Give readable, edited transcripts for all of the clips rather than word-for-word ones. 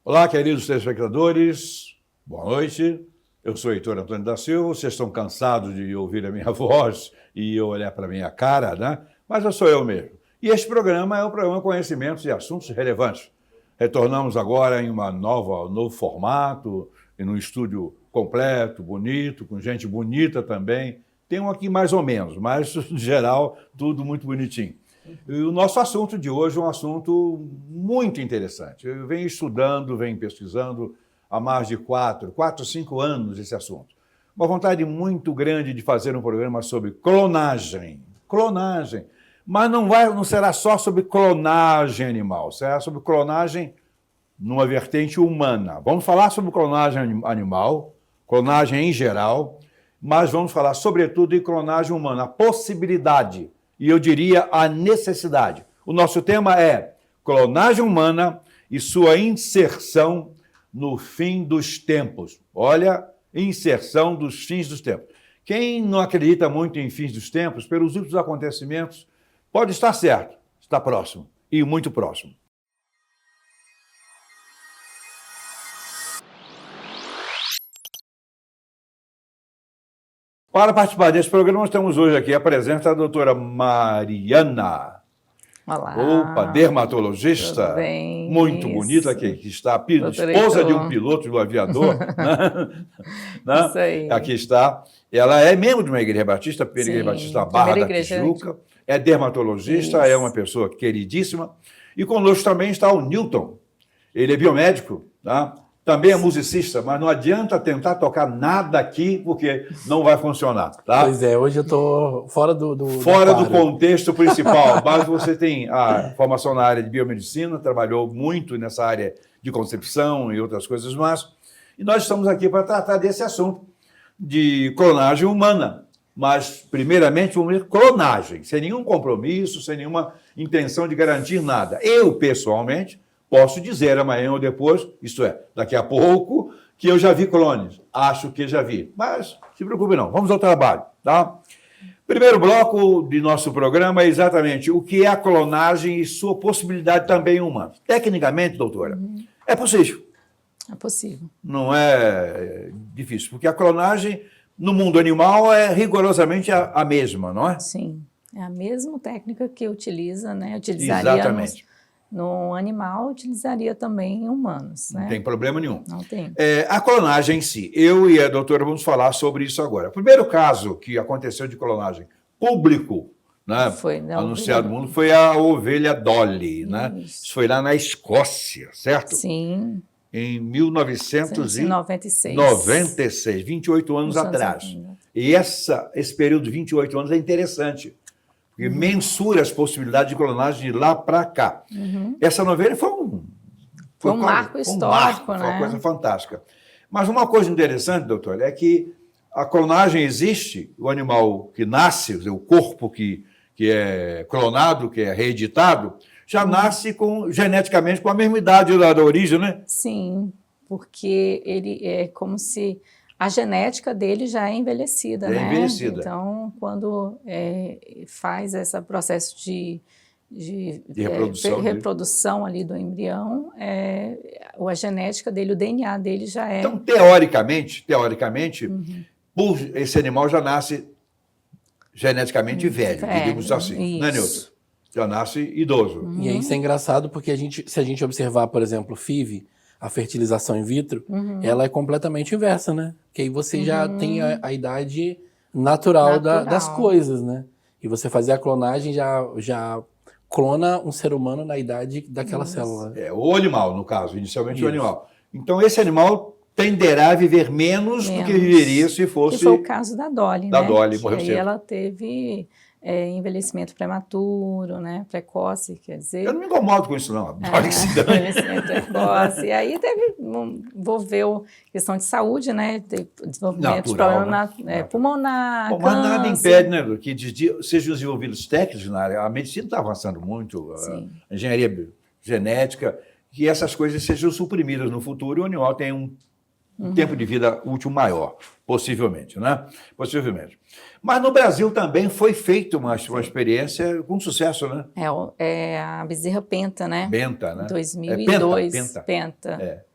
Olá, queridos telespectadores, boa noite. Eu sou Heitor Antônio da Silva. Vocês estão cansados de ouvir a minha voz e olhar para a minha cara, né? Mas eu sou eu mesmo. E este programa é o programa Conhecimentos e Assuntos Relevantes. Retornamos agora em um novo formato, em um estúdio completo, bonito, com gente bonita também. Tem um aqui mais ou menos, mas, em geral, tudo muito bonitinho. E o nosso assunto de hoje é um assunto muito interessante. Eu venho estudando, venho pesquisando há mais de 4, 5 anos esse assunto. Uma vontade muito grande de fazer um programa sobre clonagem. Clonagem. Mas não será só sobre clonagem animal, será sobre clonagem numa vertente humana. Vamos falar sobre clonagem animal, clonagem em geral, mas vamos falar sobretudo de clonagem humana, a possibilidade, e eu diria a necessidade. O nosso tema é clonagem humana e sua inserção no fim dos tempos. Olha, inserção dos fins dos tempos. Quem não acredita muito em fins dos tempos, pelos últimos acontecimentos, pode estar certo, está próximo, e muito próximo. Para participar desse programa, nós temos hoje aqui a presença da doutora Mariana. Olá. Opa, dermatologista. Tudo bem? Muito bonita, que está esposa de um piloto, de um aviador. Né? Isso aí. Aqui está. Ela é membro de uma igreja batista, primeira igreja batista Barra da Tijuca. É dermatologista, Isso. É uma pessoa queridíssima. E conosco também está o Newton. Ele é biomédico, tá? Também é musicista, mas não adianta tentar tocar nada aqui, porque não vai funcionar, tá? Pois é, hoje eu estou fora do contexto principal, mas você tem a formação na área de biomedicina, trabalhou muito nessa área de concepção e outras coisas mais, e nós estamos aqui para tratar desse assunto de clonagem humana, mas, primeiramente, vamos ver clonagem, sem nenhum compromisso, sem nenhuma intenção de garantir nada. Eu, pessoalmente, posso dizer amanhã ou depois, isto é, daqui a pouco, que eu já vi clones. Acho que já vi. Mas, se preocupe não, vamos ao trabalho, tá? Primeiro bloco de nosso programa é exatamente o que é a clonagem e sua possibilidade também humana. Tecnicamente, doutora, é possível. É possível. Não é difícil, porque a clonagem no mundo animal é rigorosamente a mesma, não é? Sim, é a mesma técnica que utiliza, né? Utilizaria exatamente. No animal, utilizaria também em humanos. Né? Não tem problema nenhum. Não tem. A clonagem em si, eu e a doutora vamos falar sobre isso agora. O primeiro caso que aconteceu de clonagem público, né, anunciado no mundo, foi a ovelha Dolly. Né? Isso foi lá na Escócia, certo? Sim. Em 1996, 28 anos atrás. E esse período de 28 anos é interessante, porque mensura as possibilidades de clonagem de lá para cá. Essa novela foi um marco histórico, né? Foi uma coisa fantástica. Mas uma coisa interessante, doutor, é que a clonagem existe, o animal que nasce, o corpo que é clonado, que é reeditado, já nasce geneticamente com a mesma idade da origem, né? Sim, porque ele é como se a genética dele já é envelhecida, né? Envelhecida. Então, quando faz esse processo de reprodução ali do embrião, a genética dele, o DNA dele já é... Então, teoricamente, esse animal já nasce geneticamente velho, digamos assim, isso. Não é, Nilson? Já nasce idoso. E aí isso é engraçado porque se a gente observar, por exemplo, FIV, a fertilização in vitro, ela é completamente inversa, né? Que aí você já tem a idade natural. Das coisas, né? E você fazer a clonagem já clona um ser humano na idade daquela célula. O animal, no caso, inicialmente o animal. Então esse animal tenderá a viver menos do que viveria se fosse... Que foi o caso da Dolly, da né? Dolly, morreu cedo. Aí ela teve... envelhecimento prematuro, né, precoce, quer dizer... Eu não me incomodo com isso, não. Envelhecimento precoce. E aí envolveu questão de saúde, né, desenvolvimento de problema pulmonar, Mas nada impede, né, que sejam desenvolvidos técnicos na área. A medicina está avançando muito, a engenharia genética, que essas coisas sejam suprimidas no futuro e o animal tem um tempo de vida útil maior, possivelmente, né? Possivelmente. Mas no Brasil também foi feita uma experiência com sucesso, né? É a bezerra Penta, né? Penta, né? 2002. Penta.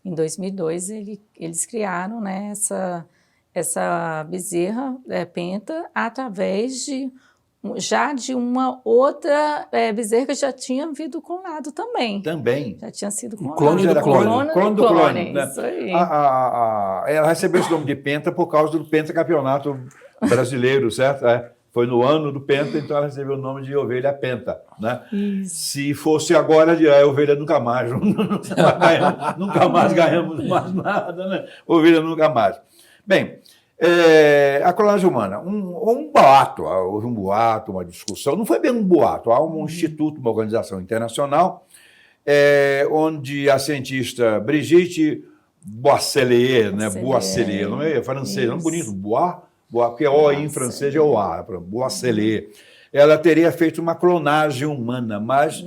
Em 2002, eles criaram, né, essa bezerra penta através de uma outra bezerra que já tinha vindo clonado também. Também. Já tinha sido clonado. Clone do clone. Clone do clone, né? Isso aí. Ela recebeu esse nome de penta por causa do pentacampeonato brasileiro, certo? Foi no ano do penta, então ela recebeu o nome de ovelha penta, né? Isso. Se fosse agora, a ovelha nunca mais. Nunca mais ganhamos mais nada, né? Ovelha nunca mais. Bem, a clonagem humana, um boato, houve um boato, uma discussão, não foi bem um boato, há um instituto, uma organização internacional, onde a cientista Brigitte Boisselier, né? Boisselier, não é francês, não é bonito, Bois, porque O em francês é o A, Boisselier. Ela teria feito uma clonagem humana, mas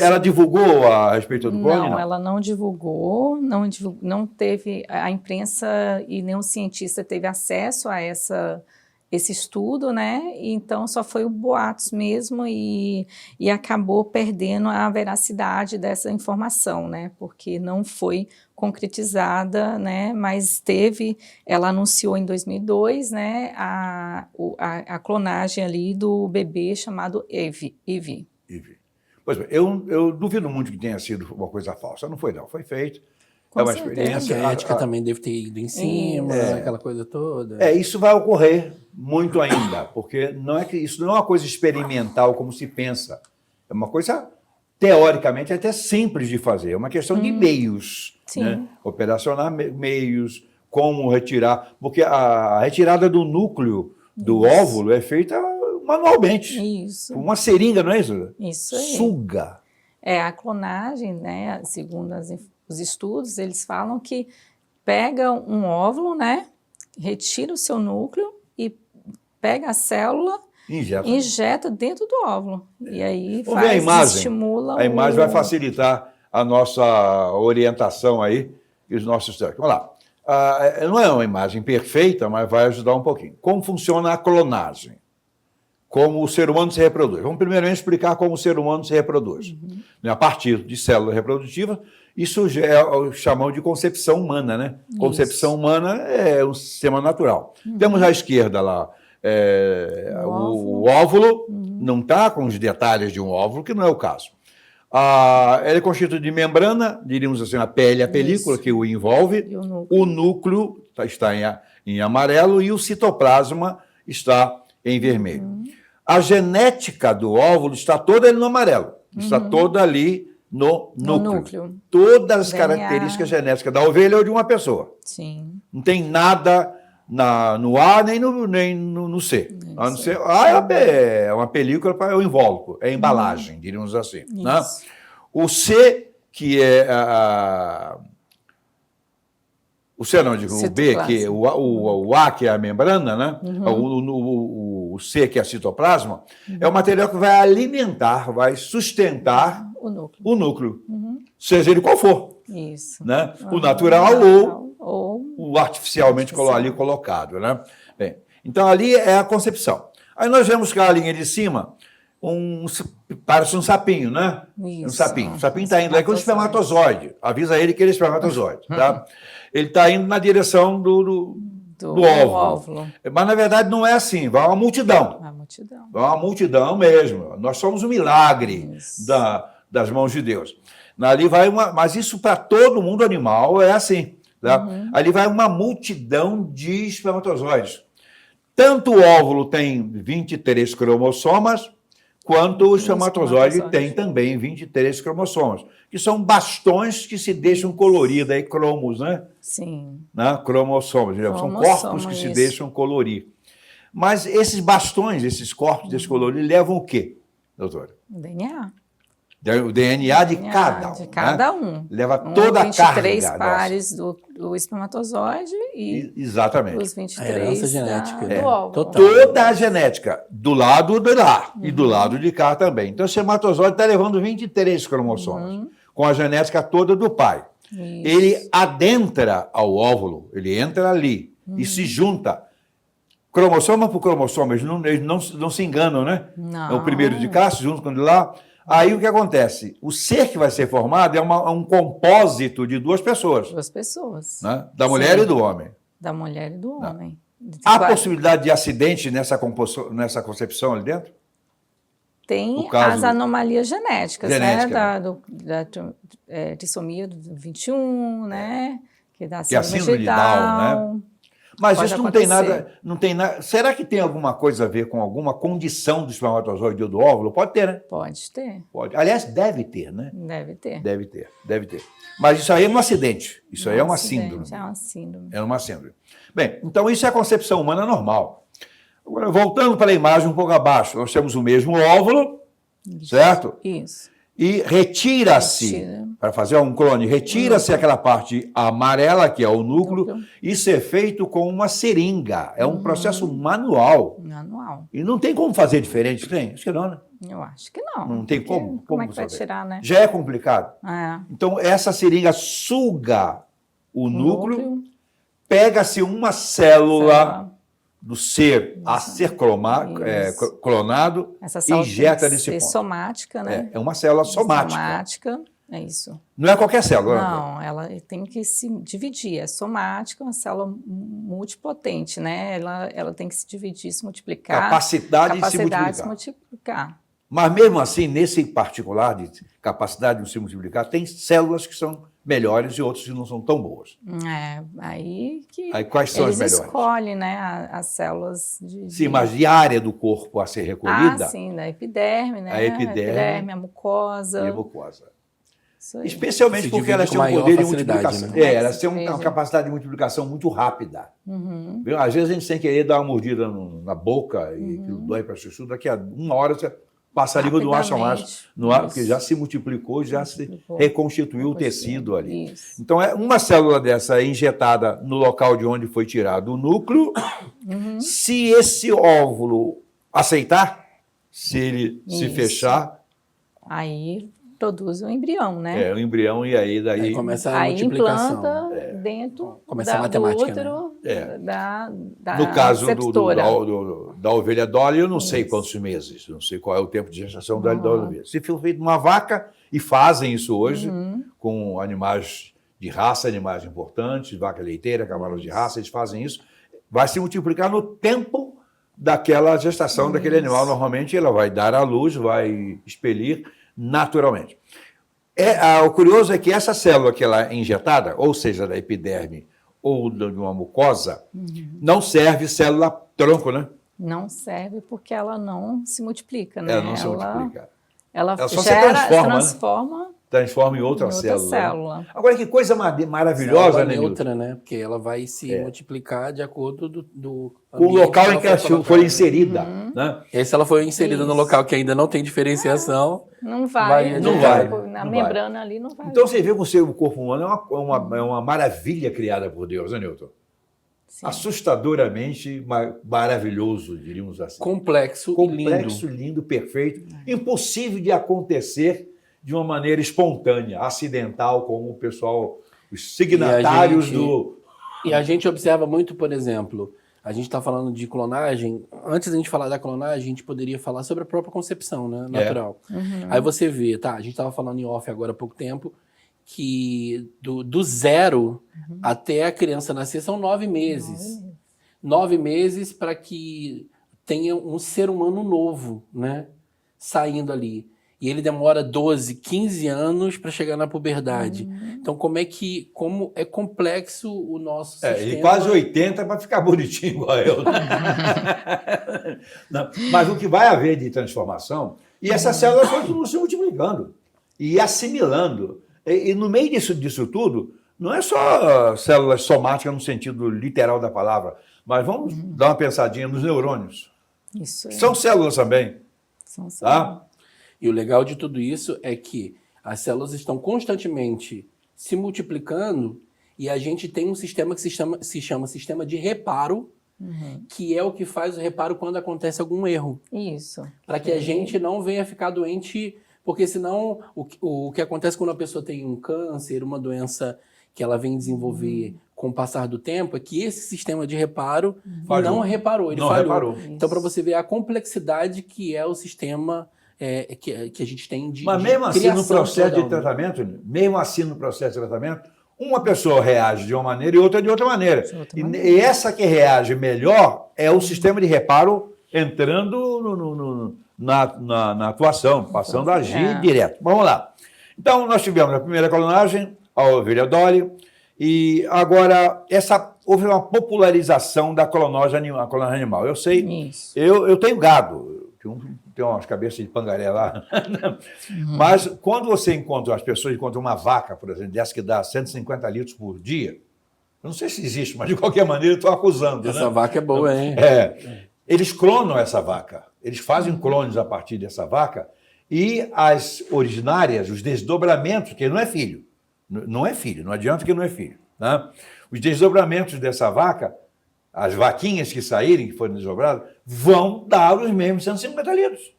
ela divulgou a respeito do clone? Não, ela não divulgou, não teve, a imprensa e nenhum cientista teve acesso a esse estudo, né? Então só foi o boatos mesmo e acabou perdendo a veracidade dessa informação, né? Porque não foi concretizada, né? Mas ela anunciou em 2002, né? A clonagem ali do bebê chamado Eve. Pois bem, eu duvido muito que tenha sido uma coisa falsa. Não foi, não. Foi feito. É uma experiência. A ética também deve ter ido em cima, aquela coisa toda. Isso vai ocorrer muito ainda, porque isso não é uma coisa experimental como se pensa. É uma coisa, teoricamente, até simples de fazer. É uma questão de meios, né? Operacionar meios, como retirar. Porque a retirada do núcleo do óvulo é feita manualmente. Isso. Uma seringa, não é isso? Isso aí. Suga. A clonagem, né, segundo os estudos, eles falam que pega um óvulo, né, retira o seu núcleo e pega a célula, injeta dentro do óvulo. E aí estimula a imagem vai facilitar a nossa orientação aí e os nossos testes. Vamos lá. Não é uma imagem perfeita, mas vai ajudar um pouquinho. Como funciona a clonagem? Como o ser humano se reproduz. Vamos primeiramente explicar como o ser humano se reproduz. A partir de células reprodutivas, isso chamamos de concepção humana, né? Isso. Concepção humana é um sistema natural. Temos à esquerda lá o óvulo, não está com os detalhes de um óvulo, que não é o caso. Ele é constituído de membrana, diríamos assim, a pele, a película que o envolve, o núcleo está em amarelo e o citoplasma está em vermelho. A genética do óvulo está toda ali no amarelo, está toda ali no núcleo. Todas as características genéticas da ovelha ou de uma pessoa. Sim. Não tem nada no A nem no C. A não ser, é uma película para o invólucro, é a embalagem, diríamos assim. Né? O C, que é o C não, digo, o B, que é o A, que é a membrana, né? O C, que é a citoplasma, é o material que vai alimentar, vai sustentar o núcleo. Seja ele qual for. Isso. Né? O natural ou o artificialmente ali colocado. Né? Bem, então, ali é a concepção. Aí nós vemos que a linha de cima, parece um sapinho, né? Isso. Um sapinho. O sapinho está indo lá com o espermatozoide. Avisa ele que ele é espermatozoide. Tá? Ele está indo na direção do óvulo. Mas, na verdade, não é assim. Vai uma multidão. Vai uma multidão mesmo. Nós somos um milagre das mãos de Deus. Ali vai mas isso para todo mundo animal é assim. Tá? Ali vai uma multidão de espermatozoides. Tanto o óvulo tem 23 cromossomas, quanto o espermatozoide tem também 23 cromossomas, que são bastões que se deixam coloridos, aí cromos, né? Sim. Né? Cromossomas, são corpos que se deixam colorir. Mas esses bastões, esses corpos descoloridos, levam o quê, doutora? O DNA. O DNA de cada um. De cada um. Leva toda a carga. 23 pares do espermatozoide e exatamente. os 23 a herança genética do óvulo. Toda a genética, do lado de lá e do lado de cá também. Então, o espermatozoide está levando 23 cromossomos, com a genética toda do pai. Isso. Ele adentra ao óvulo, ele entra ali e se junta. Cromossoma por cromossoma, eles não se enganam, né? Não. O primeiro de cá se junta com o de lá. Aí o que acontece? O ser que vai ser formado é um compósito de duas pessoas, 2 pessoas. né? Da mulher Sim. e do homem. Da mulher e do homem. Há possibilidade de acidente nessa concepção ali dentro? Tem No caso- as anomalias genéticas, Genética, né? Da trissomia do 21, né? Que dá Que é a síndrome de Down, né? Mas Pode isso acontecer. não tem nada. Será que tem alguma coisa a ver com alguma condição do espermatozoide ou do óvulo? Pode ter, né? Pode ter, Pode. Aliás, deve ter, né? deve ter. Deve ter, deve ter. Mas isso aí é um acidente. Isso aí é uma acidente, síndrome. É uma síndrome. É uma síndrome. Bem, então isso é a concepção humana normal. Agora, voltando para a imagem um pouco abaixo, nós temos o mesmo óvulo, certo? Isso. E retira-se, Retira. para fazer um clone, retira-se aquela parte amarela, que é o núcleo. Isso é feito com uma seringa. É um processo manual. Manual. E não tem como fazer diferente, tem? Acho que não, né? Eu acho que não. Não tem porque como Como é que vai saber? tirar, né? Já é complicado. É. Então, essa seringa suga o núcleo, pega-se uma célula do ser a ser Isso. clonado Essa e célula injeta tem que nesse ser ponto. somática, né? É uma célula somática. Somática, é isso. Não é qualquer célula. Não, ela tem que se dividir. É somática, uma célula multipotente, né? Ela tem que se dividir, se multiplicar. Capacidade de se Capacidade de se multiplicar. multiplicar. Mas mesmo assim, nesse particular de capacidade de se multiplicar, tem células que são melhores e outras que não são tão boas. É, aí que Aí quais são as eles melhores? escolhem, né, as células Sim, mas de área do corpo a ser recolhida, sim, da epiderme, né? A epiderme a mucosa. e a mucosa. Isso aí. Especialmente Se porque divide elas com têm um maior poder de facilidade, multiplicação. né? Elas têm uma Veja. capacidade de multiplicação muito rápida. Uhum. Viu? Às vezes a gente sem querer dá uma mordida na boca e aquilo dói para chuchu, daqui a uma hora você passa a língua no ar, Rapidamente. no ar, porque Isso. já se multiplicou, já se Multiplicou. reconstituiu o tecido ali. Isso. Então, uma célula dessa é injetada no local de onde foi tirado o núcleo. Se esse óvulo aceitar, se ele se Isso. fechar, Aí produz um embrião, né? é o embrião e aí daí... Aí começa a Aí multiplicação. implanta dentro Começa a matemática, do útero É. da No caso receptora. da ovelha Dolly, eu não sei Isso. quantos meses, não sei qual é o tempo de gestação da ovelha. Se for feito numa vaca, e fazem isso hoje com animais de raça, animais importantes, vaca leiteira, cavalos de raça, eles fazem isso, vai se multiplicar no tempo daquela gestação daquele animal. Normalmente ela vai dar à luz, vai expelir naturalmente. O curioso é que essa célula que ela é injetada, ou seja, da epiderme ou de uma mucosa, não serve célula tronco, né? Não serve porque ela não se multiplica, né? Ela não se multiplica. Ela Ela só se gera, transforma, né? Transforma em outra célula. célula. Agora, que coisa maravilhosa, Célula né, Nilton? neutra, né? Porque ela vai se multiplicar de acordo do Com o ambiente local em que ela foi foi colocada. inserida. Né? E aí, se ela foi inserida no Isso. local que ainda não tem diferenciação, Não vai. Não vai. Na Não membrana ali não vai. Então, você vê que o corpo humano é uma maravilha criada por Deus, né, Nilton? Sim. Assustadoramente maravilhoso, diríamos assim. complexo e Complexo, lindo. lindo, perfeito, impossível de acontecer de uma maneira espontânea, acidental, como o pessoal, os signatários do... E a gente observa muito, por exemplo, a gente está falando de clonagem. Antes da gente falar da clonagem, a gente poderia falar sobre a própria concepção, né, natural. Aí você vê, tá? A gente estava falando em off agora há pouco tempo, que do zero até a criança nascer são 9 meses. 9 meses para que tenha um ser humano novo, né? Saindo ali. E ele demora 12, 15 anos para chegar na puberdade. Então, como é complexo o nosso sistema. E quase 80 para ficar bonitinho igual eu. Não, mas o que vai haver de transformação, e essas células vão se multiplicando e assimilando. E no meio disso tudo, não é só células somáticas no sentido literal da palavra, mas vamos dar uma pensadinha nos neurônios. Isso aí. São células também, São células. tá? E o legal de tudo isso é que as células estão constantemente se multiplicando e a gente tem um sistema que se chama sistema de reparo, que é o que faz o reparo quando acontece algum erro. Isso. Para que a gente não venha ficar doente, porque senão o que acontece quando a pessoa tem um câncer, uma doença que ela vem desenvolver com o passar do tempo, é que esse sistema de reparo Falhou. não reparou, ele Não falhou. reparou. Então, para você ver a complexidade que é o sistema que a gente tem de Mas mesmo assim, no criação processo de cultural, né? tratamento, mesmo assim no processo de tratamento, uma pessoa reage de uma maneira e outra de outra maneira. De outra E maneira. e essa que reage melhor é o sistema de reparo entrando na atuação, passando a agir direto. Vamos lá. Então, nós tivemos a primeira clonagem, a ovelha Dolly, e agora houve uma popularização da clonagem animal. Eu sei, Isso. eu tenho gado, tem umas cabeças de pangaré lá, mas quando você encontra, as pessoas encontram uma vaca, por exemplo, dessa que dá 150 litros por dia, eu não sei se existe, mas de qualquer maneira eu estou acusando. Essa né? vaca é boa, hein? Eles clonam essa vaca, eles fazem clones a partir dessa vaca e as originárias, os desdobramentos, que não é filho, não adianta que não é filho. Né? Os desdobramentos dessa vaca, as vaquinhas que saírem, que forem desdobradas, vão dar os mesmos 150 litros.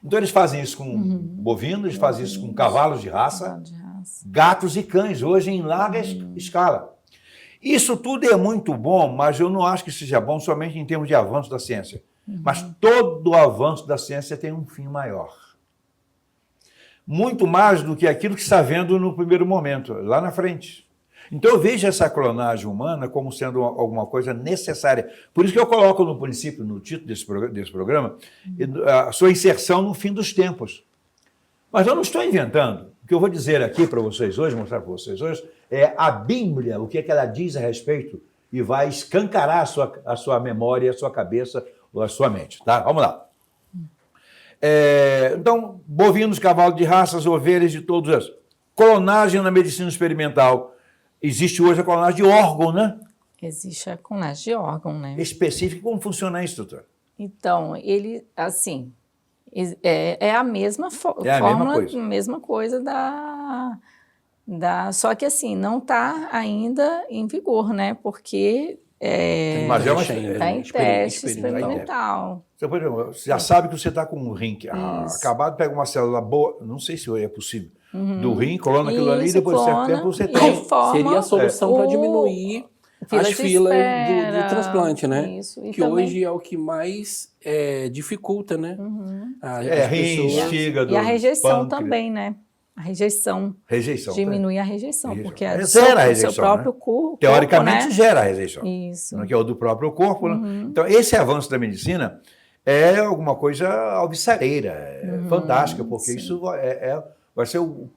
Então eles fazem isso com bovinos, eles fazem isso com cavalos de raça, gatos e cães, hoje em larga escala. Isso tudo é muito bom, mas eu não acho que seja bom somente em termos de avanço da ciência. Mas todo avanço da ciência tem um fim maior. Muito mais do que aquilo que está vendo no primeiro momento, lá na frente. Então eu vejo essa clonagem humana como sendo alguma coisa necessária. Por isso que eu coloco no princípio, no título desse programa, a sua inserção no fim dos tempos. Mas eu não estou inventando. O que eu vou dizer aqui para vocês hoje, mostrar para vocês hoje, é a Bíblia, o que é que ela diz a respeito e vai escancarar a sua memória, a sua cabeça ou a sua mente. Tá? Vamos lá. Então, bovinos, cavalos de raças, ovelhas de todos esses. Clonagem na medicina experimental. Existe hoje a clonagem de órgão, né? Existe a clonagem de órgão, né? Específico. Como funciona isso, doutor? Então, ele, assim, é a mesma mesma coisa só que assim, não está ainda em vigor, né? Porque Mas está em teste experimental. Você já sabe que você está com um rim acabado, pega uma célula boa, não sei se é possível, do rim, clona aquilo ali, e depois de certo tempo você tem. Seria a solução para diminuir as filas do transplante, né? Isso. Que também hoje é o que mais dificulta, né? Rins, fígado, e a rejeição pâncreas. Também, né? A rejeição. Diminui a rejeição, porque zera a rejeição, seu próprio corpo. Teoricamente, né? Gera a rejeição. Isso. Que é o do próprio corpo. Né? Então, esse avanço da medicina é alguma coisa alvissareira, fantástica, porque isso vai ser o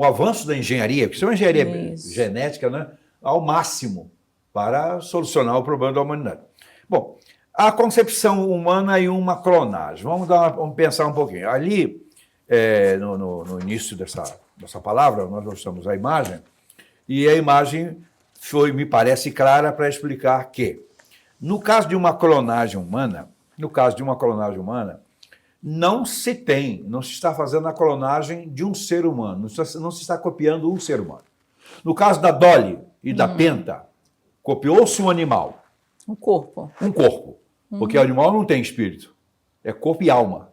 avanço da engenharia, porque isso é uma engenharia genética, né? Ao máximo para solucionar o problema da humanidade. Bom, a concepção humana e uma clonagem. Vamos pensar um pouquinho. Ali, no início dessa palavra, nós mostramos a imagem, e a imagem me parece clara para explicar que, no caso de uma clonagem humana, não se está fazendo a clonagem de um ser humano, não se está copiando um ser humano. No caso da Dolly e da Penta, copiou-se um animal. Um corpo. Porque o animal não tem espírito, é corpo e alma.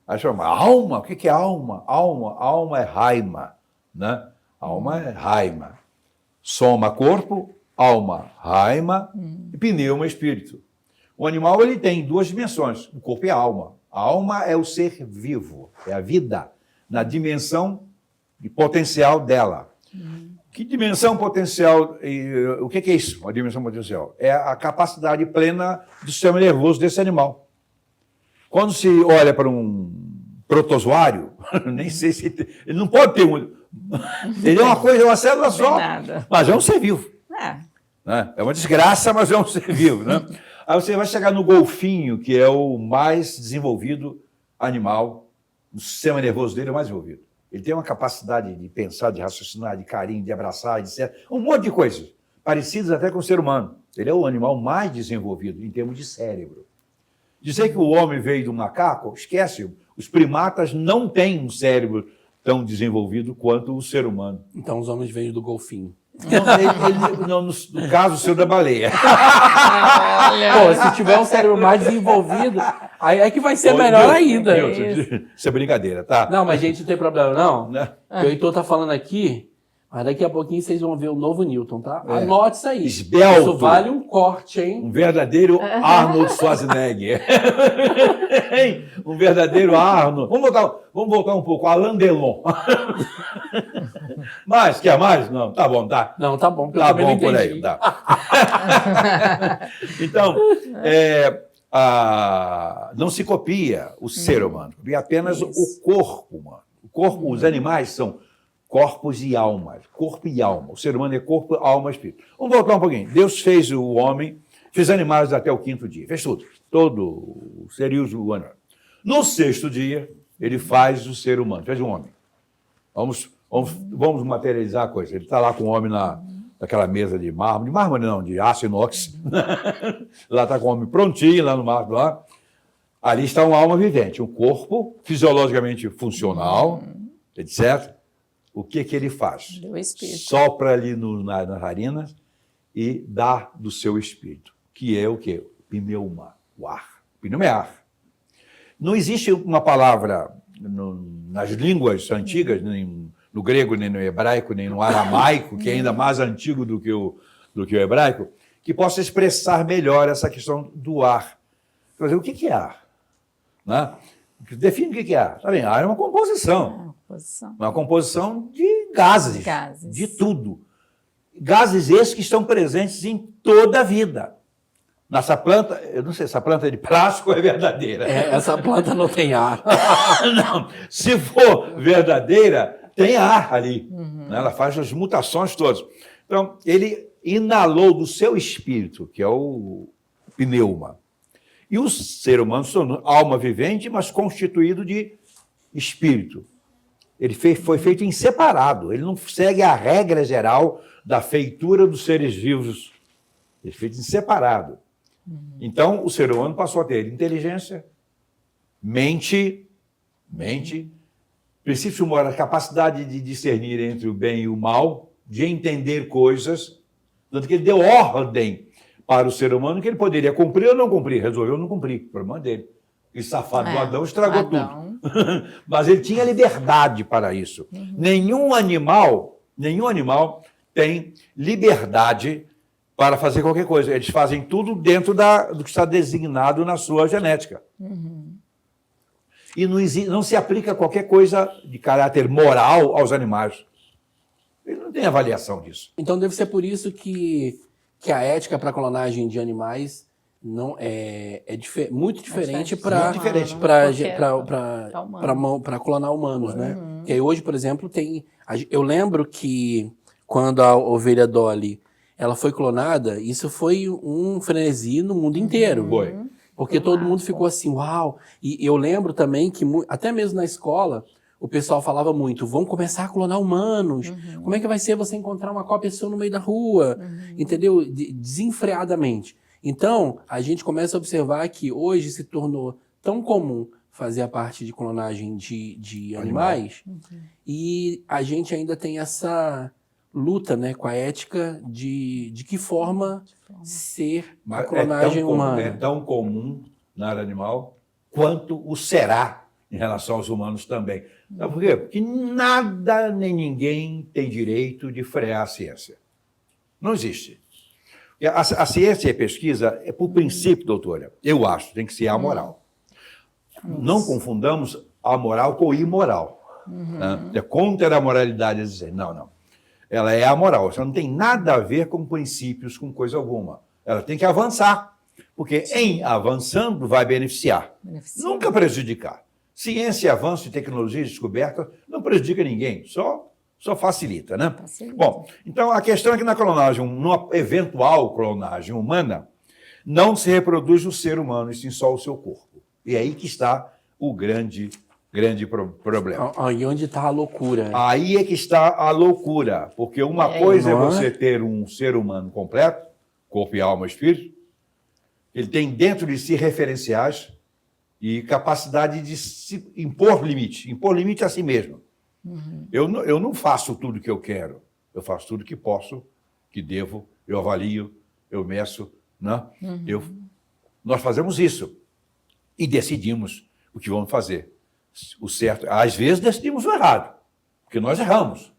Aí chama alma, o que é alma? Alma é raima, né? Alma é raima. Soma corpo, alma, raima, e pneuma, espírito. O animal ele tem duas dimensões, o corpo e a alma. A alma é o ser vivo, é a vida, na dimensão de potencial dela. Que dimensão potencial, o que é isso, uma dimensão potencial? É a capacidade plena do sistema nervoso desse animal. Quando se olha para um protozoário, nem sei se ele não pode ter um. Ele é uma coisa, uma célula só, mas é um ser vivo. Né? É uma desgraça, mas é um ser vivo. Né? Aí você vai chegar no golfinho, que é o mais desenvolvido animal, o sistema nervoso dele é o mais desenvolvido. Ele tem uma capacidade de pensar, de raciocinar, de carinho, de abraçar, etc. Um monte de coisas, parecidas até com o ser humano. Ele é o animal mais desenvolvido em termos de cérebro. Dizer que o homem veio do macaco, esquece. Os primatas não têm um cérebro tão desenvolvido quanto o ser humano. Então os homens vêm do golfinho. Não, no caso, o seu da baleia. Se tiver um cérebro mais desenvolvido, aí é que vai ser melhor ainda. Isso é brincadeira, tá? Não, mas gente, não tem problema não. O Heitor tá falando aqui, Mas daqui a pouquinho vocês vão ver o novo Newton, tá? É. Anote isso aí. Esbelto. Isso vale um corte, hein? Um verdadeiro Arnold Schwarzenegger. Um verdadeiro Arnold. Vamos voltar um pouco. Alain Delon. Mais? Quer mais? Não, tá bom, tá. Não, tá bom. Tá bom por aí. Tá. Então, não se copia o ser humano, copia apenas o corpo humano. O corpo, os animais são corpos e almas, corpo e alma. O ser humano é corpo, alma e espírito. Vamos voltar um pouquinho. Deus fez o homem, fez animais até o 5º dia, fez tudo, todo o ser e o animal. No 6º dia, ele faz o ser humano, fez o homem. Vamos materializar a coisa. Ele está lá com o homem naquela mesa de mármore não, de aço inox. Lá está com o homem prontinho, lá no mármore, lá. Ali está uma alma vivente, um corpo fisiologicamente funcional, etc. O que ele faz? Sopra ali nas narinas e dá do seu espírito, que é o quê? Pneuma, o ar. Pneuma é ar. Não existe uma palavra nas línguas antigas, nem no grego, nem no hebraico, nem no aramaico, que é ainda mais antigo do que o hebraico, que possa expressar melhor essa questão do ar. Quer dizer, o que é ar? Né? Define o que é ar. Tá bem, ar é uma composição. Uma composição de gases, de tudo. Gases esses que estão presentes em toda a vida. Nessa planta, eu não sei se essa planta é de plástico ou é verdadeira. Essa planta não tem ar. Não, se for verdadeira, tem ar ali. Né? Ela faz as mutações todas. Então, ele inalou do seu espírito, que é o pneuma. E o ser humano são alma vivente, mas constituído de espírito. Ele foi feito em separado. Ele não segue a regra geral da feitura dos seres vivos. Ele foi feito em separado. Então, o ser humano passou a ter inteligência, mente, princípio moral, capacidade de discernir entre o bem e o mal, de entender coisas, tanto que ele deu ordem para o ser humano que ele poderia cumprir ou não cumprir. Resolveu não cumprir, o problema dele. E safado do Adão estragou tudo. Mas ele tinha liberdade para isso. Nenhum animal tem liberdade para fazer qualquer coisa. Eles fazem tudo dentro do que está designado na sua genética. E não se aplica qualquer coisa de caráter moral aos animais. Ele não tem avaliação disso. Então deve ser por isso que a ética para a clonagem de animais não muito diferente para clonar humanos, né? Que aí hoje, por exemplo, eu lembro que quando a ovelha Dolly ela foi clonada, isso foi um frenesi no mundo inteiro. Foi. Porque todo mundo ficou assim, uau! E eu lembro também que, até mesmo na escola, o pessoal falava muito, vamos começar a clonar humanos. Como é que vai ser você encontrar uma cópia sua no meio da rua? Entendeu? Desenfreadamente. Então, a gente começa a observar que hoje se tornou tão comum fazer a parte de clonagem de animais e a gente ainda tem essa luta, né, com a ética de que forma ser a clonagem humana. É tão comum na área animal quanto o será em relação aos humanos também. Sabe por quê? Porque nada nem ninguém tem direito de frear a ciência. Não existe. A ciência e a pesquisa é por princípio, doutora, eu acho, tem que ser amoral. Não confundamos a moral com o imoral. Né? É contra a moralidade dizer, não. Ela é amoral, isso não tem nada a ver com princípios, com coisa alguma. Ela tem que avançar, porque em avançando vai beneficiar. Nunca prejudicar. Ciência, avanço e tecnologia e descoberta não prejudica ninguém, só facilita, né? Bom, então a questão é que na clonagem, numa eventual clonagem humana, não se reproduz o ser humano, e sim só o seu corpo. E é aí que está o grande problema. E onde está a loucura? Aí é que está a loucura, porque uma coisa é você ter um ser humano completo, corpo e alma e espírito, ele tem dentro de si referenciais e capacidade de se impor limite a si mesmo. Eu não faço tudo o que eu quero, eu faço tudo o que posso, que devo, eu avalio, eu meço, né? Nós fazemos isso e decidimos o que vamos fazer. O certo, às vezes decidimos o errado, porque nós erramos.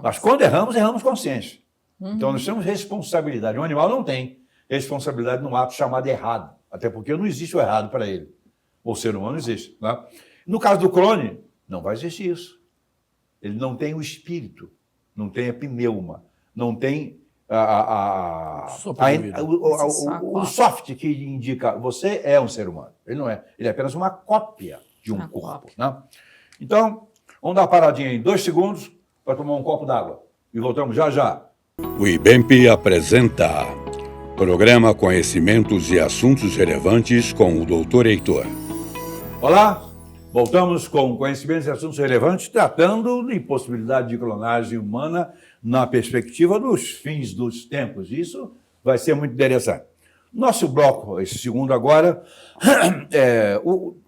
Mas quando erramos, erramos consciência. Então nós temos responsabilidade. O animal não tem responsabilidade num ato chamado errado, até porque não existe o errado para ele. O ser humano existe. Né? No caso do clone, não vai existir isso. Ele não tem o espírito, não tem a pneuma, não tem o soft que indica você é um ser humano. Ele não é. Ele é apenas uma cópia de um corpo. Né? Então, vamos dar uma paradinha em 2 segundos para tomar um copo d'água. E voltamos já já. O IBEMP apresenta Programa Conhecimentos e Assuntos Relevantes com o Dr. Heitor. Olá, voltamos com Conhecimentos e Assuntos Relevantes, tratando de possibilidade de clonagem humana na perspectiva dos fins dos tempos. Isso vai ser muito interessante. Nosso bloco, esse segundo agora,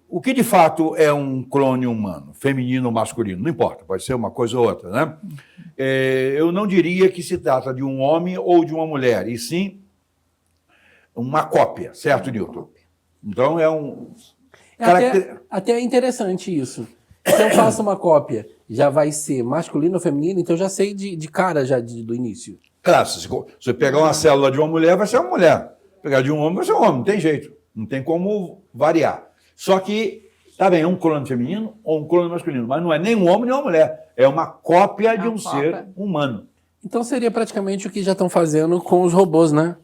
o que de fato é um clone humano, feminino ou masculino? Não importa, pode ser uma coisa ou outra, né? Eu não diria que se trata de um homem ou de uma mulher, e sim uma cópia, certo, Newton? Então é um... Até é interessante isso. Se eu faço uma cópia, já vai ser masculino ou feminino, então eu já sei de cara já do início. Claro, se você pegar uma célula de uma mulher, vai ser uma mulher. Pegar de um homem, vai ser um homem, não tem jeito. Não tem como variar. Só que, tá bem, é um clone feminino ou um clone masculino, mas não é nem um homem nem uma mulher. É uma cópia de um ser humano. Então seria praticamente o que já estão fazendo com os robôs, né?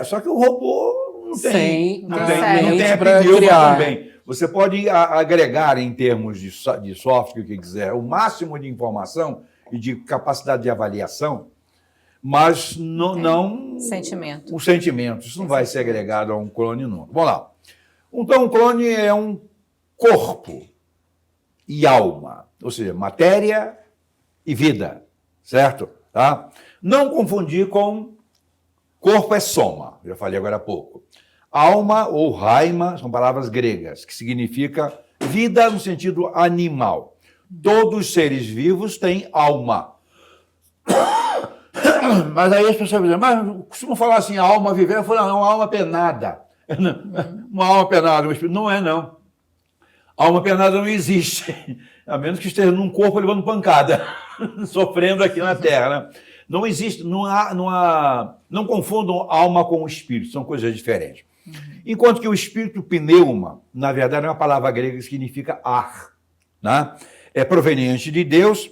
Só que o robô não tem não tem para pneuma criar. também. Você pode agregar em termos de software, o que quiser, o máximo de informação e de capacidade de avaliação, mas não sentimento. O sentimento. Isso não vai ser agregado a um clone nunca. Vamos lá. Então, um clone é um corpo e alma, ou seja, matéria e vida, certo? Tá? Não confundir com corpo é soma, já falei agora há pouco. Alma ou raima são palavras gregas, que significa vida no sentido animal. Todos os seres vivos têm alma. Mas aí as pessoas dizem, mas costumam falar assim, a alma viver, eu falo, não, a alma penada. Uma alma penada, um espírito. Não é, não. A alma penada não existe, a menos que esteja num corpo levando pancada, sofrendo aqui na Terra, né? Não existe, não confundam alma com espírito, são coisas diferentes. Enquanto que o espírito pneuma, na verdade, é uma palavra grega que significa ar, né? É proveniente de Deus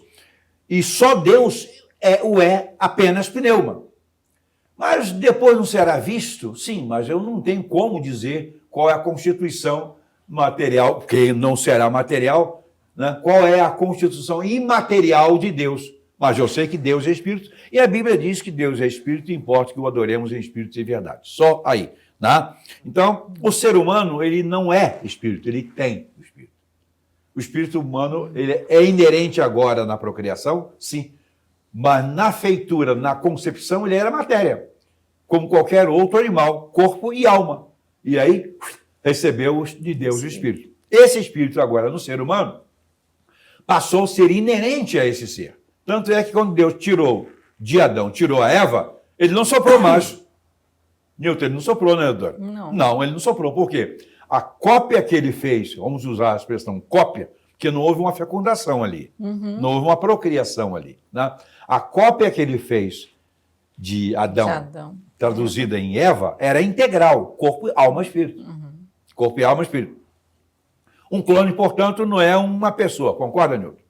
e só Deus é apenas pneuma. Mas depois não será visto? Sim, mas eu não tenho como dizer qual é a constituição material, porque não será material, né? Qual é a constituição imaterial de Deus. Mas eu sei que Deus é espírito, e a Bíblia diz que Deus é espírito, e importa que o adoremos em espírito e verdade. Só aí. Né? Então, o ser humano, ele não é espírito, ele tem o espírito. O espírito humano ele é inerente agora na procriação, sim, mas na feitura, na concepção, ele era matéria, como qualquer outro animal, corpo e alma. E aí, recebeu de Deus o espírito. Esse espírito agora no ser humano passou a ser inerente a esse ser. Tanto é que quando Deus tirou de Adão, tirou a Eva, ele não soprou mais. Newton, ele não soprou, né, doutor? Não, ele não soprou. Por quê? A cópia que ele fez, vamos usar a expressão cópia, porque não houve uma fecundação ali, não houve uma procriação ali. Né? A cópia que ele fez de Adão, traduzida em Eva, era integral, corpo, alma e espírito. Corpo e alma e espírito. Um clone, portanto, não é uma pessoa, concorda, Newton?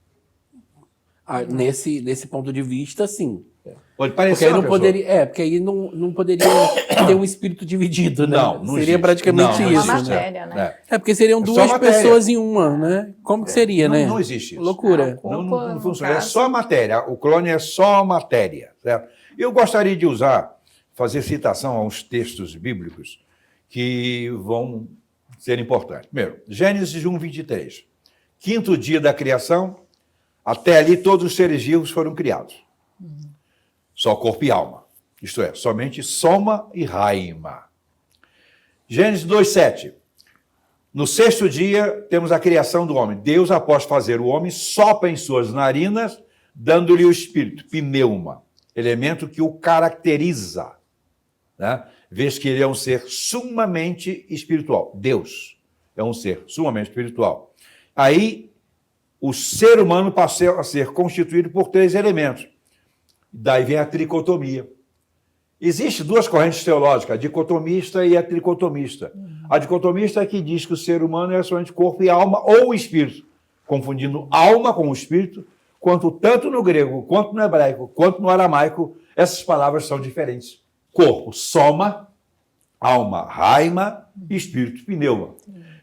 Nesse ponto de vista, sim. Pode parecer porque aí não poderia, porque aí não poderia ter um espírito dividido, né? Não seria existe. Praticamente não, isso. Uma matéria, né? Porque seriam duas pessoas em uma, né? Como que seria, né? Não existe isso. Loucura. Não funciona. É só matéria. O clone é só matéria, certo? Eu gostaria de fazer citação a uns textos bíblicos que vão ser importantes. Primeiro, Gênesis 1, 23. 5º dia da criação, até ali todos os seres vivos foram criados. Só corpo e alma. Isto é, somente soma e raima. Gênesis 2:7. No 6º dia, temos a criação do homem. Deus, após fazer o homem, sopra em suas narinas, dando-lhe o espírito, pneuma, elemento que o caracteriza, né? Vês que ele é um ser sumamente espiritual. Deus é um ser sumamente espiritual. Aí, o ser humano passou a ser constituído por 3 elementos. Daí vem a tricotomia. Existem 2 correntes teológicas, a dicotomista e a tricotomista. A dicotomista é que diz que o ser humano é somente corpo e alma ou espírito, confundindo alma com o espírito, quanto tanto no grego, quanto no hebraico, quanto no aramaico, essas palavras são diferentes. Corpo, soma, alma, raima, espírito, pneuma.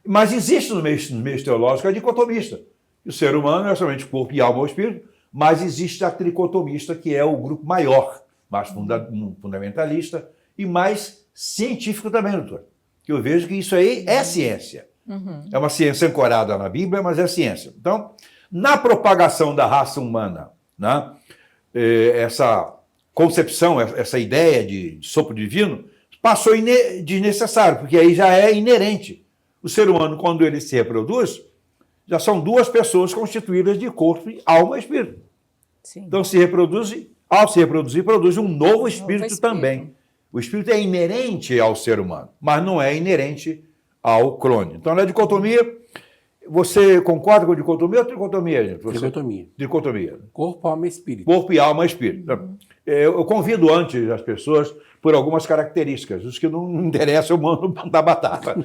Mas existe no meio teológico a dicotomista. O ser humano é somente corpo e alma ou espírito, mas existe a tricotomista, que é o grupo maior, mais fundamentalista e mais científico também, doutor. Que eu vejo que isso aí é ciência. É uma ciência ancorada na Bíblia, mas é ciência. Então, na propagação da raça humana, né, essa concepção, essa ideia de sopro divino, passou desnecessário, porque aí já é inerente. O ser humano, quando ele se reproduz, já são 2 pessoas constituídas de corpo, alma e espírito. Sim. Então, se reproduz, ao se reproduzir, produz um novo espírito também. O espírito é inerente ao ser humano, mas não é inerente ao clone. Então, na dicotomia, você concorda com a dicotomia ou tricotomia, gente? Tricotomia. Tricotomia. Corpo, alma e espírito. Corpo e alma e espírito. Eu convido antes as pessoas por algumas características. Os que não interessam, eu mando da batata.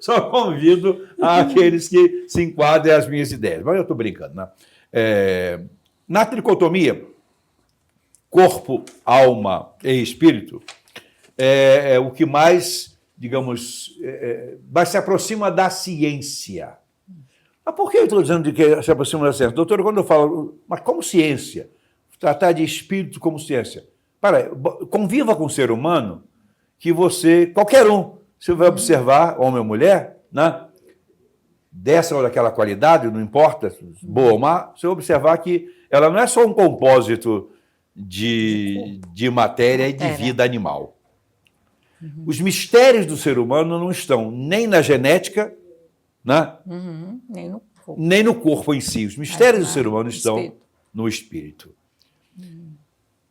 Só convido aqueles que se enquadrem às minhas ideias. Mas eu estou brincando, né? Na tricotomia, corpo, alma e espírito é o que mais, digamos, mais se aproxima da ciência. Mas por que eu estou dizendo que se aproxima da ciência? Doutor, quando eu falo, mas como ciência? Tratar de espírito como ciência. Conviva com o ser humano que você, qualquer um, você vai observar, homem ou mulher, né? Dessa ou daquela qualidade, não importa, boa ou má, você vai observar que ela não é só um compósito de matéria e de vida animal. Os mistérios do ser humano não estão nem na genética, né? Nem no corpo em si. Os mistérios do ser humano estão no espírito.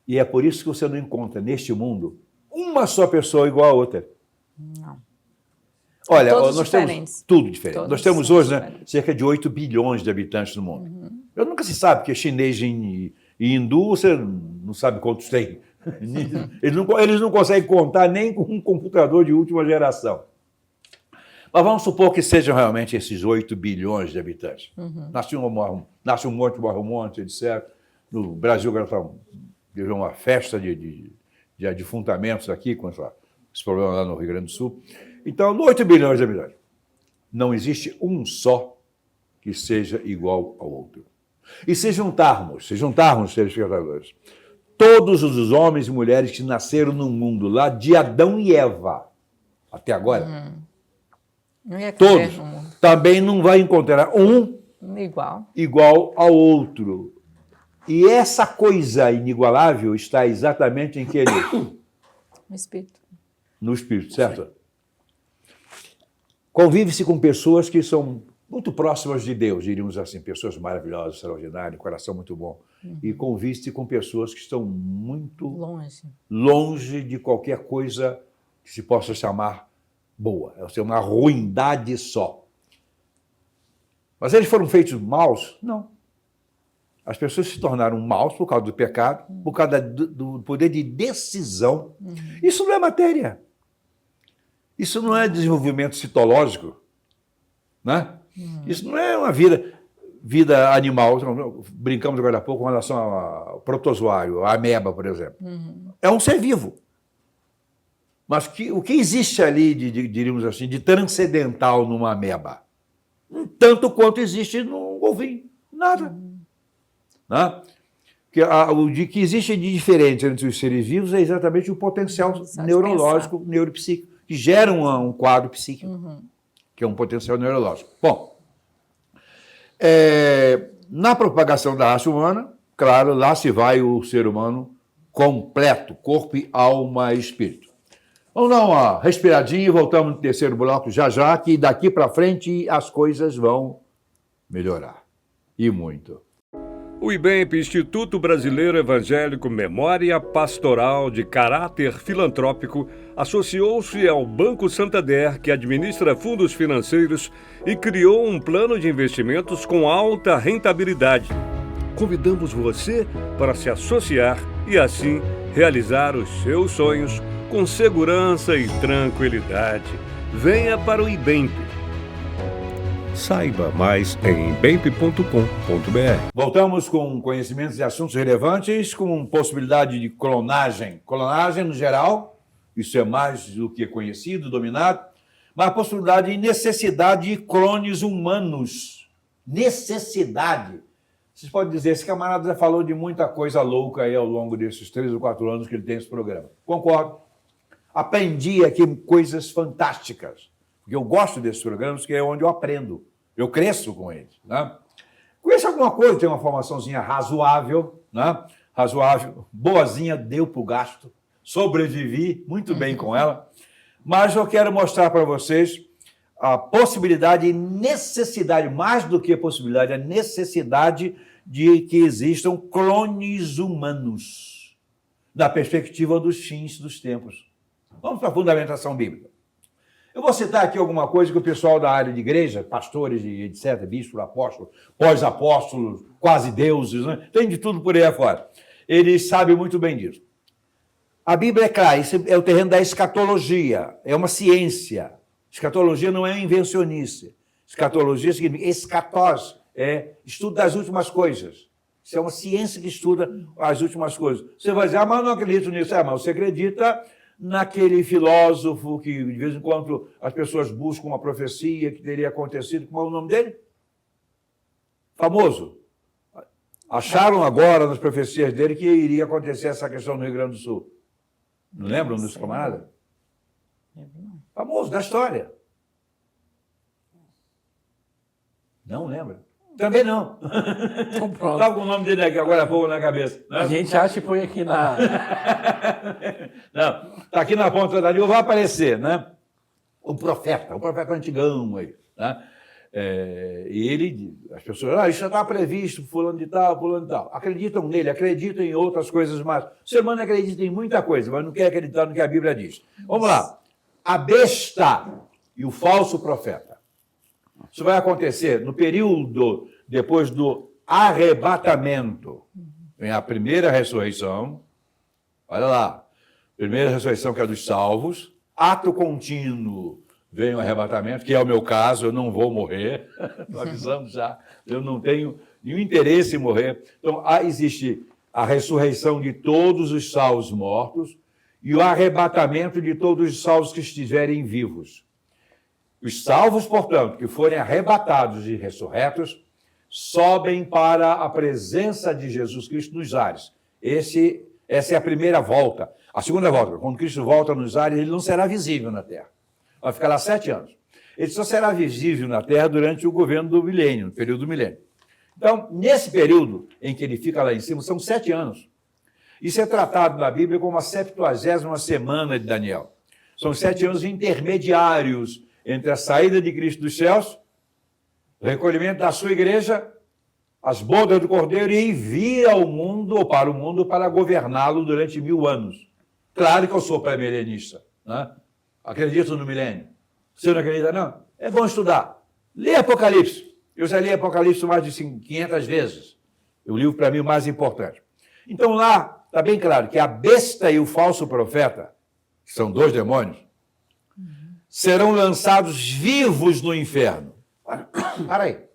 E é por isso que você não encontra neste mundo uma só pessoa igual a outra. Não. Olha, todos nós diferentes. temos tudo diferente. Todos nós temos são hoje, né, diferentes. cerca de 8 bilhões de habitantes no mundo. Eu nunca se sabe, porque chinês e hindu, você não sabe quantos tem. Eles não conseguem contar nem com um computador de última geração. Mas vamos supor que sejam realmente esses 8 bilhões de habitantes. Nasce um monte, morre um monte, etc. No Brasil agora está uma festa de defuntamentos aqui, com esse problema lá no Rio Grande do Sul. Então, 8 bilhões de habitantes. Não existe um só que seja igual ao outro. E se juntarmos, telespectadores, todos os homens e mulheres que nasceram no mundo, lá de Adão e Eva, até agora, Não ia caber todos, no mundo. também não vai encontrar um igual ao outro. E essa coisa inigualável está exatamente em que ele? No espírito. No espírito, certo? Convive-se com pessoas que são muito próximas de Deus, diríamos assim, pessoas maravilhosas, extraordinárias, coração muito bom. E convive-se com pessoas que estão muito longe de qualquer coisa que se possa chamar boa. É uma ruindade só. Mas eles foram feitos maus? Não. As pessoas se tornaram maus por causa do pecado, por causa do poder de decisão. Isso não é matéria. Isso não é desenvolvimento citológico, né? Isso não é uma vida animal. Brincamos agora há pouco com relação ao protozoário, a ameba, por exemplo. É um ser vivo. Mas o que existe ali, diríamos assim, de transcendental numa ameba? Tanto quanto existe num golfinho. Nada. Né? O que existe de diferente entre os seres vivos é exatamente o potencial neurológico, neuropsíquico, que gera um quadro psíquico, que é um potencial neurológico. Bom, na propagação da raça humana, claro, lá se vai o ser humano completo, corpo, alma e espírito. Vamos dar uma respiradinha e voltamos no terceiro bloco já, que daqui para frente as coisas vão melhorar. E muito. O IBEMP, Instituto Brasileiro Evangélico Memória Pastoral de Caráter Filantrópico, associou-se ao Banco Santander, que administra fundos financeiros, e criou um plano de investimentos com alta rentabilidade. Convidamos você para se associar e, assim, realizar os seus sonhos com segurança e tranquilidade. Venha para o IBEMP. Saiba mais em ibemp.com.br. Voltamos com conhecimentos e assuntos relevantes, com possibilidade de clonagem. Clonagem, no geral, isso é mais do que conhecido, dominado, mas a possibilidade e necessidade de clones humanos. Necessidade. Vocês podem dizer, esse camarada já falou de muita coisa louca aí ao longo desses 3 ou 4 anos que ele tem esse programa. Concordo. Aprendi aqui coisas fantásticas. Porque eu gosto desses programas, que é onde eu aprendo. Eu cresço com eles. Né? Conheço alguma coisa, tem uma formaçãozinha razoável, né? Razoável, boazinha, deu para o gasto, sobrevivi muito bem com ela. Mas eu quero mostrar para vocês a possibilidade e necessidade, mais do que a possibilidade, a necessidade de que existam clones humanos, da perspectiva dos fins dos tempos. Vamos para a fundamentação bíblica. Eu vou citar aqui alguma coisa que o pessoal da área de igreja, pastores e etc., bispos, apóstolos, pós-apóstolos, quase deuses, né? Tem de tudo por aí afora. Eles sabem muito bem disso. A Bíblia é clara, isso é o terreno da escatologia, é uma ciência. Escatologia não é invencionice. Escatologia significa escatós, é estudo das últimas coisas. Isso é uma ciência que estuda as últimas coisas. Você vai dizer, mas eu não acredito nisso. Mas você acredita naquele filósofo que, de vez em quando, as pessoas buscam uma profecia que teria acontecido. Como é o nome dele? Famoso. Acharam agora nas profecias dele que iria acontecer essa questão no Rio Grande do Sul. Não lembram desse camarada? Famoso, da história. Não lembra? Também não. Então, pronto. Estava com o nome dele aqui agora há pouco na cabeça. Né? A gente acha e põe aqui na... Não, está aqui na ponta da língua, vai aparecer, né? O profeta antigão aí, né? E ele, as pessoas, isso já está previsto, fulano de tal, fulano de tal. Acreditam nele, acreditam em outras coisas mais. O ser humano acredita em muita coisa, mas não quer acreditar no que a Bíblia diz. Vamos lá. A besta e o falso profeta. Isso vai acontecer no período depois do arrebatamento. Vem a primeira ressurreição. Olha lá. Primeira ressurreição que é dos salvos. Ato contínuo. Vem o arrebatamento, que é o meu caso, eu não vou morrer. Estou avisando já. Eu não tenho nenhum interesse em morrer. Então, existe a ressurreição de todos os salvos mortos e o arrebatamento de todos os salvos que estiverem vivos. Os salvos, portanto, que forem arrebatados e ressurretos, sobem para a presença de Jesus Cristo nos ares. Essa é a primeira volta. A segunda volta, quando Cristo volta nos ares, ele não será visível na terra. Vai ficar lá 7 anos. Ele só será visível na terra durante o governo do milênio, no período do milênio. Então, nesse período em que ele fica lá em cima, são 7 anos. Isso é tratado na Bíblia como a 70ª semana de Daniel. São 7 anos intermediários entre a saída de Cristo dos céus, o recolhimento da sua igreja, as bodas do Cordeiro e envia ao mundo, ou para o mundo, para governá-lo durante 1000 anos. Claro que eu sou pré-milenista, né? Acredito no milênio. Você não acredita, não? É bom estudar. Lê Apocalipse. Eu já li Apocalipse mais de 500 vezes. O livro, para mim, o mais importante. Então, lá está bem claro que a besta e o falso profeta, que são 2 demônios, serão lançados vivos no inferno. Para aí.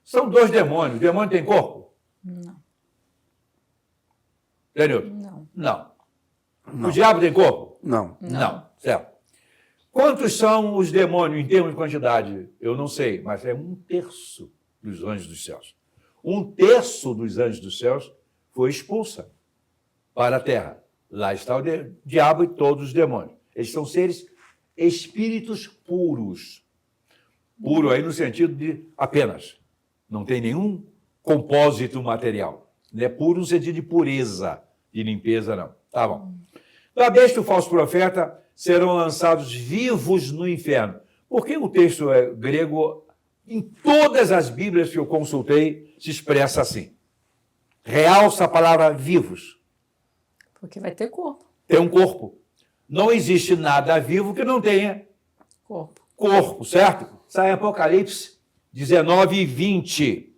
São 2 demônios. O demônio tem corpo? Não. Entendeu? Não. Não. O diabo tem corpo? Não. Não. Certo. Quantos são os demônios em termos de quantidade? Eu não sei, mas é 1/3 dos anjos dos céus. 1/3 dos anjos dos céus foi expulsa para a terra. Lá está o diabo e todos os demônios. Eles são seres espíritos puros. Puro aí no sentido de apenas. Não tem nenhum compósito material. Não é puro no sentido de pureza, de limpeza, não. Tá bom. A besta e o falso profeta serão lançados vivos no inferno. Por que o texto grego, em todas as Bíblias que eu consultei, se expressa assim? realça a palavra vivos. Porque vai ter corpo. Tem um corpo. Não existe nada vivo que não tenha corpo, certo? Sai em Apocalipse 19 e 20.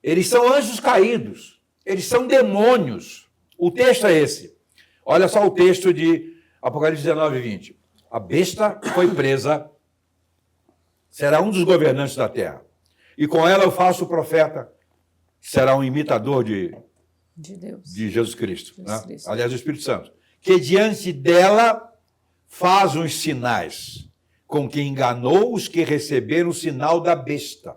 Eles são anjos caídos. Eles são demônios. O texto é esse. Olha só o texto de Apocalipse 19 e 20. A besta foi presa, será um dos governantes da terra. E com ela o falso profeta será um imitador de Deus. De Jesus Cristo. Jesus Né? Cristo. Aliás, o Espírito Santo. Que diante dela faz uns sinais, com que enganou os que receberam o sinal da besta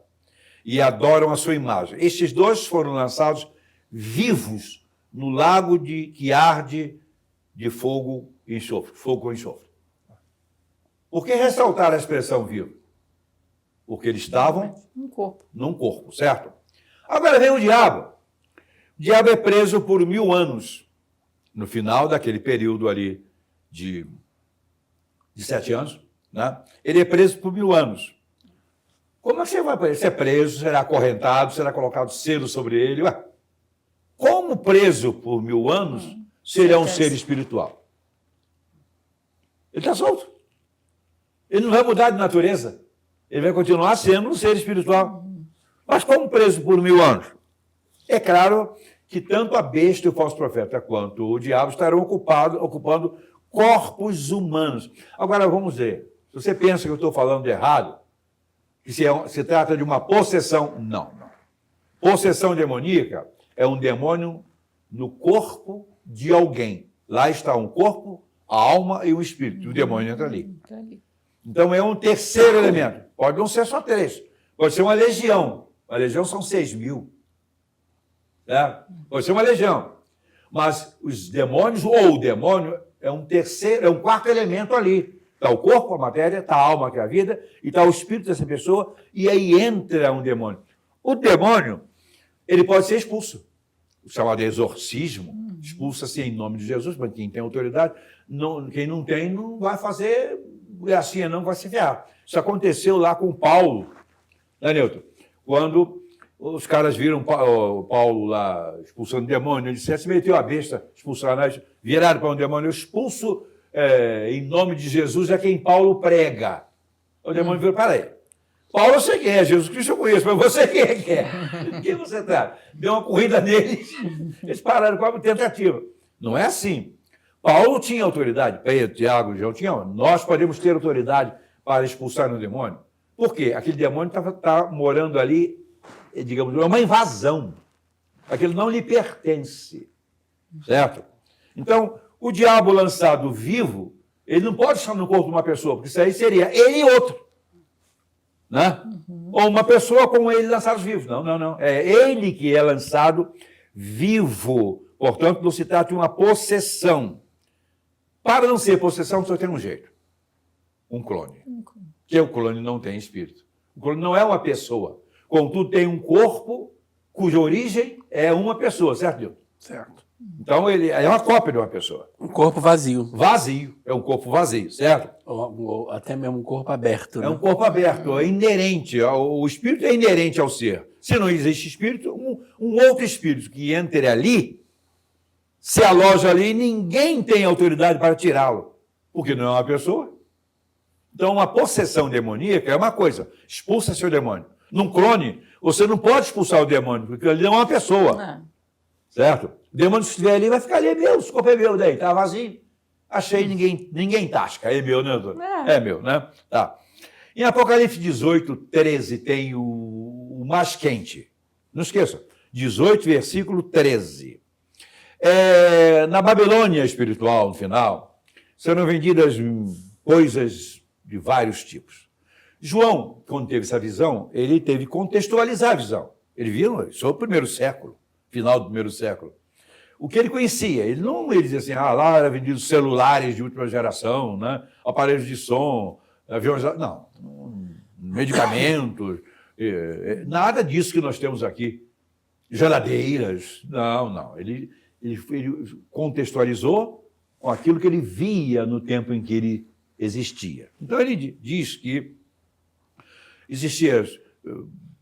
e adoram a sua imagem. Estes dois foram lançados vivos no lago que arde de fogo e enxofre. Fogo com enxofre. Por que ressaltar a expressão vivo? Porque eles estavam num corpo, certo? Agora vem o diabo. O diabo é preso por 1000 anos. No final daquele período ali de 7 anos, né? Ele é preso por 1000 anos. Como é que você vai preso? Ser preso, será acorrentado, será colocado selo sobre ele. Ué, como preso por 1000 anos, se ele é um ser espiritual? Ele está solto. Ele não vai mudar de natureza. Ele vai continuar sendo um ser espiritual. Mas como preso por 1000 anos? É claro que tanto a besta e o falso profeta quanto o diabo estarão ocupando corpos humanos. Agora, vamos ver. Se você pensa que eu estou falando de errado, que se trata de uma possessão, não. Possessão demoníaca é um demônio no corpo de alguém. Lá está um corpo, a alma e o espírito. O demônio entra ali. Então, é um terceiro elemento. Pode não ser só 3. Pode ser uma legião. Uma legião são 6.000. Né? Pode ser uma legião. Mas os demônios, ou o demônio, é um quarto elemento ali. Está o corpo, a matéria, está a alma, que é a vida, e está o espírito dessa pessoa, e aí entra um demônio. O demônio, ele pode ser expulso. O chamado exorcismo, expulsa-se em nome de Jesus, mas quem tem autoridade, quem não tem, não vai fazer assim, não vai se ferrar. Isso aconteceu lá com Paulo, né, Newton? Quando os caras viram Paulo lá expulsando demônio, ele disse, se meteu a besta, expulsaram, viraram para um demônio, eu expulso em nome de Jesus é quem Paulo prega. O demônio virou, peraí, Paulo eu sei quem é, Jesus Cristo eu conheço, mas você quem é? De quem você está? Deu uma corrida neles, eles pararam com a tentativa. Não é assim. Paulo tinha autoridade, Pedro, Tiago, João tinham. Nós podemos ter autoridade para expulsar um demônio. Por quê? Aquele demônio está morando ali, digamos, é uma invasão. Aquilo não lhe pertence. Certo? Então, o diabo lançado vivo, ele não pode estar no corpo de uma pessoa, porque isso aí seria ele e outro. Né? Ou uma pessoa com ele lançados vivos. Não. É ele que é lançado vivo. Portanto, não se trata de uma possessão. Para não ser possessão, só tem um jeito. Um clone. Que o clone não tem espírito. O clone não é uma pessoa. Contudo, tem um corpo cuja origem é uma pessoa, certo, Nilton? Certo. Então, ele é uma cópia de uma pessoa. Um corpo vazio. Vazio. É um corpo vazio, certo? Ou até mesmo um corpo aberto. É um corpo aberto, é inerente. O espírito é inerente ao ser. Se não existe espírito, um outro espírito que entre ali, se aloja ali, ninguém tem autoridade para tirá-lo, porque não é uma pessoa. Então, uma possessão demoníaca é uma coisa, expulsa seu demônio. Num clone, você não pode expulsar o demônio, porque ele não é uma pessoa. Certo? O demônio, se estiver ali, vai ficar ali, é meu, esse corpo é meu, daí está vazio. Achei, ninguém tasca, é meu, né, doutor? É meu, né? Tá. Em Apocalipse 18, 13, tem o mais quente. Não esqueça, 18, versículo 13. Na Babilônia espiritual, no final, serão vendidas coisas de vários tipos. João, quando teve essa visão, ele teve que contextualizar a visão. Ele viu, isso é o primeiro século, final do primeiro século. O que ele conhecia, ele dizia assim, lá era vendido celulares de última geração, né? Aparelhos de som, aviões, não, medicamentos, nada disso que nós temos aqui. Geladeiras, não. Ele contextualizou com aquilo que ele via no tempo em que ele existia. Então ele diz que existia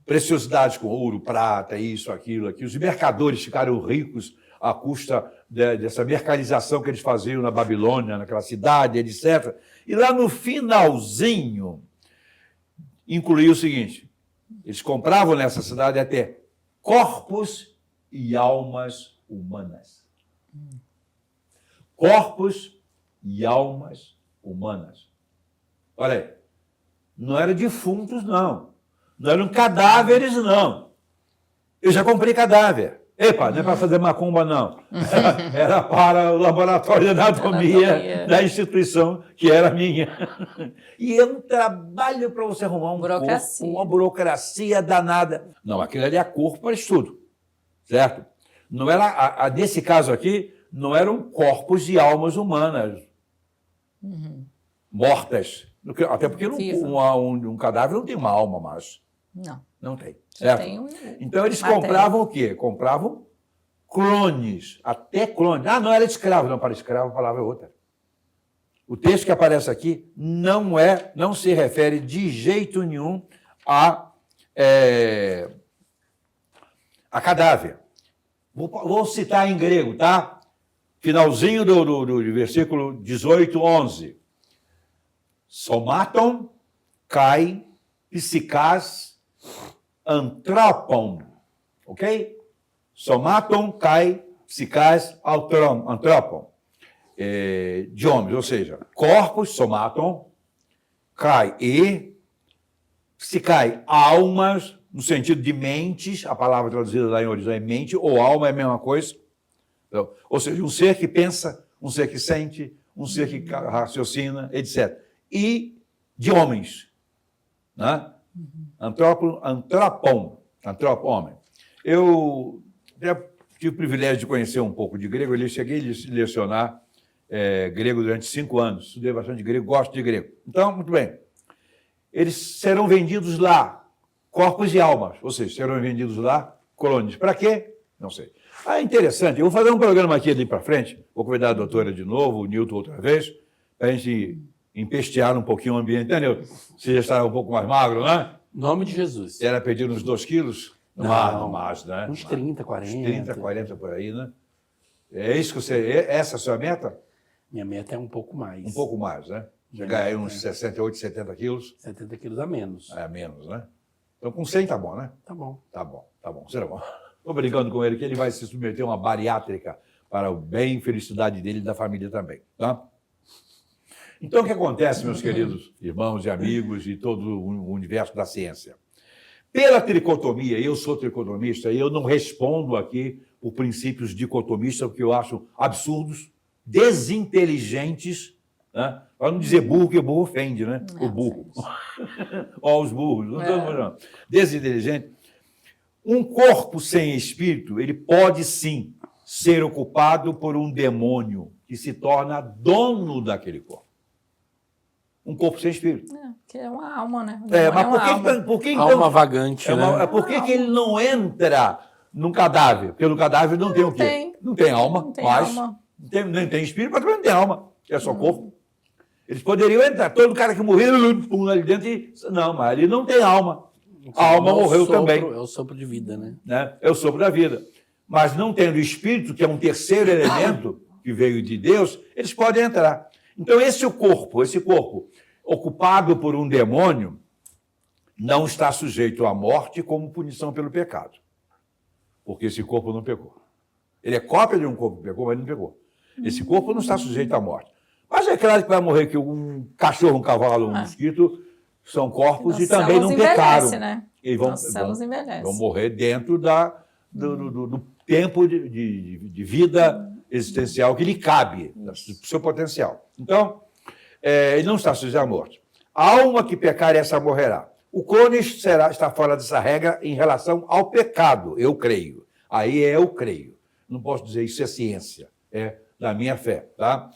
preciosidades com ouro, prata, isso, aquilo. Os mercadores ficaram ricos à custa dessa mercantilização que eles faziam na Babilônia, naquela cidade, etc. E lá no finalzinho, incluía o seguinte, eles compravam nessa cidade até corpos e almas humanas. Corpos e almas humanas. Olha aí, não eram defuntos, não. Não eram cadáveres, não. Eu já comprei cadáver. Epa, não é para fazer macumba, não. Era para o laboratório de anatomia da instituição que era minha. E é um trabalho para você arrumar um corpo, uma burocracia danada. Não, aquilo ali é corpo para estudo, certo? Não era, nesse caso aqui, não eram corpos e almas humanas mortas. Até porque um cadáver não tem uma alma mais. Não tem. Certo? Então eles compravam o quê? Compravam clones, até clones. Ah, não era escravo. Não, para escravo a palavra é outra. O texto que aparece aqui não se refere de jeito nenhum a cadáver. Vou citar em grego, tá? Finalzinho do versículo 18, 11. Somaton, kai, psikás, antropon, ok? Somaton, kai, psikás, antropon. De homens, ou seja, corpos, somaton, kai e psikai, almas, no sentido de mentes, a palavra traduzida lá em origem é mente, ou alma é a mesma coisa. Então, ou seja, um ser que pensa, um ser que sente, um ser que raciocina, etc. E de homens, né? Antropon, homem. Eu tive o privilégio de conhecer um pouco de grego, eu cheguei a lecionar grego durante 5 anos, estudei bastante grego, gosto de grego. Então, muito bem, eles serão vendidos lá, corpos e almas, ou seja, serão vendidos lá, colônias. Para quê? Não sei. Interessante, eu vou fazer um programa aqui ali para frente, vou convidar a doutora de novo, o Newton outra vez, para a gente empestear um pouquinho o ambiente, entendeu? Você já está um pouco mais magro, né? Em nome de Jesus. Era pedir uns 2 quilos? Não mais, né? Uns 30, 40. Uns 30, 40 por aí, né? É isso que você... Essa é a sua meta? Minha meta é um pouco mais. Um pouco mais, né? Chegar aí uns 68, 70 quilos? 70 quilos a menos. A menos, né? Então com 100 tá bom, né? Tá bom. Tá bom, será bom. Estou brincando com ele que ele vai se submeter a uma bariátrica para o bem e felicidade dele e da família também, tá? Então, o que acontece, meus queridos irmãos e amigos e todo o universo da ciência? Pela tricotomia, eu sou tricotomista e eu não respondo aqui por princípios dicotomistas, porque eu acho absurdos, desinteligentes, né? Para não dizer burro, que o burro ofende, né? O burro. Ó, os burros. Não. Desinteligente. Um corpo sem espírito, ele pode sim ser ocupado por um demônio que se torna dono daquele corpo. Um corpo sem espírito. Que é uma alma, né? Mas por que então... Alma vagante, né? Por que ele não entra num cadáver? Porque no cadáver não tem o quê? Não tem alma, não tem mas alma. Nem tem espírito, mas também não tem alma. É só corpo. Eles poderiam entrar, todo cara que morreu, pum, ali dentro e... Não, mas ele não tem alma. A alma morreu também. É o sopro de vida, né? É o sopro da vida. Mas não tendo o espírito, que é um terceiro elemento que veio de Deus, eles podem entrar. Então, esse corpo ocupado por um demônio não está sujeito à morte como punição pelo pecado. Porque esse corpo não pecou. Ele é cópia de um corpo que pecou, mas não pecou. Esse corpo não está sujeito à morte. Mas é claro que vai morrer que um cachorro, um cavalo, um mosquito são corpos e também não pecaram. Né? E vão morrer dentro do tempo de vida existencial que lhe cabe, do seu potencial. Então, ele não está sujeito à morte. A alma que pecar, essa morrerá. O clone está fora dessa regra em relação ao pecado, eu creio. Aí eu creio. Não posso dizer isso é ciência, é da minha fé. Tá?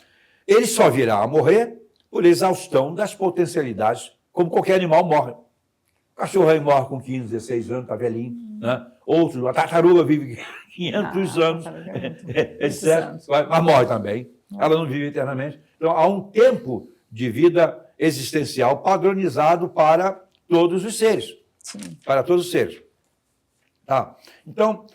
Ele só virá a morrer por exaustão das potencialidades, como qualquer animal morre. O cachorro aí morre com 15, 16 anos, está velhinho. Né? Outro, a tartaruga vive 500 anos, etc. Mas morre também. Ela não vive eternamente. Então, há um tempo de vida existencial padronizado para todos os seres. Sim. Para todos os seres. Tá? Então,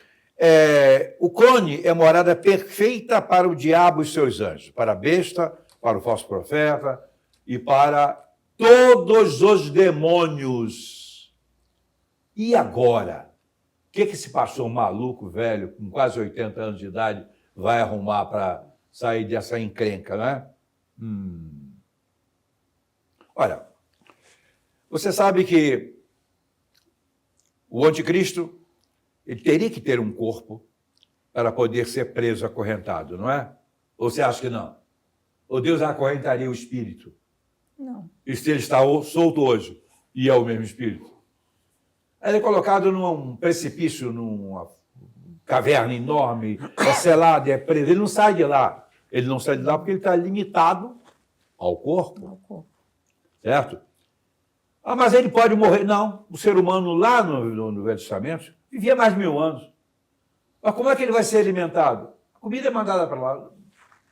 o clone é morada perfeita para o diabo e seus anjos, para a besta, para o falso profeta e para todos os demônios. E agora? O que esse pastor maluco, velho, com quase 80 anos de idade, vai arrumar para sair dessa encrenca, né? Olha, você sabe que o anticristo ele teria que ter um corpo para poder ser preso, acorrentado, não é? Ou você acha que não? Ou Deus acorrentaria o espírito? Não. E se ele está solto hoje e é o mesmo espírito? Ele é colocado num precipício, numa caverna enorme, é selado, é preso. Ele não sai de lá. Ele não sai de lá porque ele está limitado ao corpo. Ao corpo. Certo? Ah, mas ele pode morrer. Não. O ser humano lá no Velho Testamento vivia mais de 1000 anos. Mas como é que ele vai ser alimentado? A comida é mandada para lá.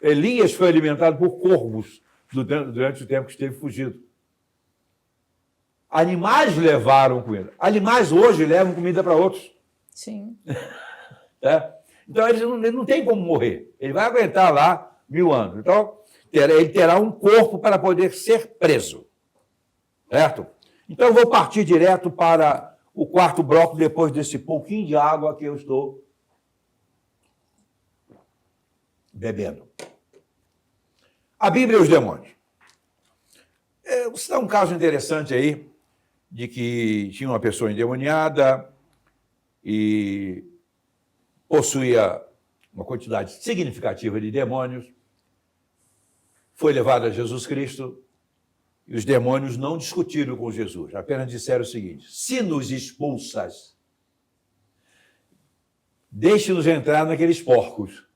Elias foi alimentado por corvos durante o tempo que esteve fugido. Animais levaram comida. Animais hoje levam comida para outros. Sim. Então, ele não tem como morrer. Ele vai aguentar lá 1000 anos. Então, ele terá um corpo para poder ser preso. Certo? Então, eu vou partir direto para o quarto bloco, depois desse pouquinho de água que eu estou bebendo. A Bíblia e os demônios. Vou citar um caso interessante aí, de que tinha uma pessoa endemoniada e possuía uma quantidade significativa de demônios, foi levado a Jesus Cristo e os demônios não discutiram com Jesus, apenas disseram o seguinte: se nos expulsas, deixe-nos entrar naqueles porcos.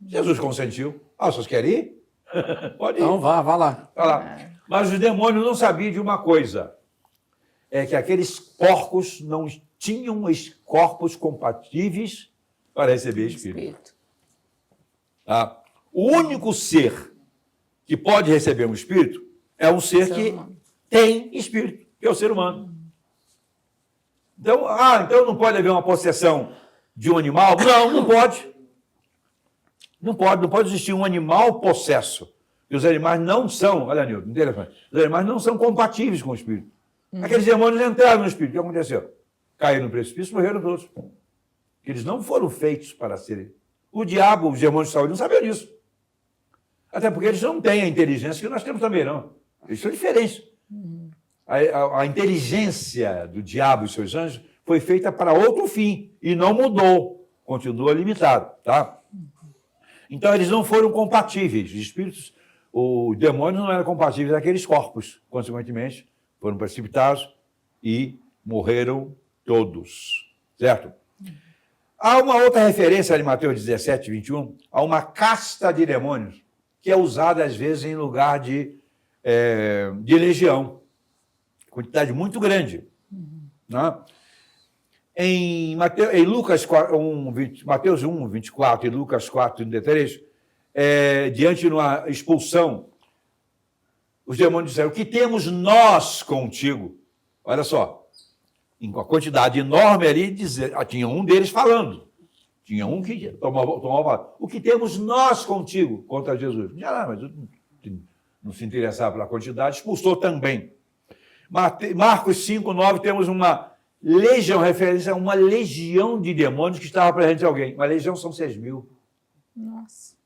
Jesus consentiu. Vocês querem ir? Pode ir. Então vá lá. Vai lá. Mas os demônios não sabiam de uma coisa, é que aqueles porcos não tinham os corpos compatíveis para receber espírito. Tá? O único ser que pode receber um espírito é um ser que tem espírito, que é o ser humano. Então não pode haver uma possessão de um animal? Não pode. Não pode existir um animal possesso. E os animais não são, olha, Nilton, interessante, os animais não são compatíveis com o espírito. Aqueles demônios entraram no espírito. O que aconteceu? Caíram no precipício e morreram todos. Eles não foram feitos para serem. O diabo, os demônios de saúde, não sabiam disso. Até porque eles não têm a inteligência que nós temos também, não. Eles são diferentes. A inteligência do diabo e seus anjos foi feita para outro fim e não mudou. Continua limitado, tá? Então, eles não foram compatíveis. Os espíritos, os demônios não eram compatíveis àqueles corpos. Consequentemente, foram precipitados e morreram todos. Certo? Há uma outra referência de Mateus 17, 21, a uma casta de demônios, que é usada, às vezes, em lugar de legião. Quantidade muito grande. Né? Em Lucas 1, Mateus 1, 24 e Lucas 4, 33, diante de uma expulsão, os demônios disseram: o que temos nós contigo? Olha só, em uma quantidade enorme ali, tinha um deles falando. Tinha um que tomava o que temos nós contigo contra Jesus. Mas não se interessava pela quantidade, expulsou também. Marcos 5, 9, temos uma legião, referência a uma legião de demônios que estava presente em alguém. Uma legião são 6.000. Nossa.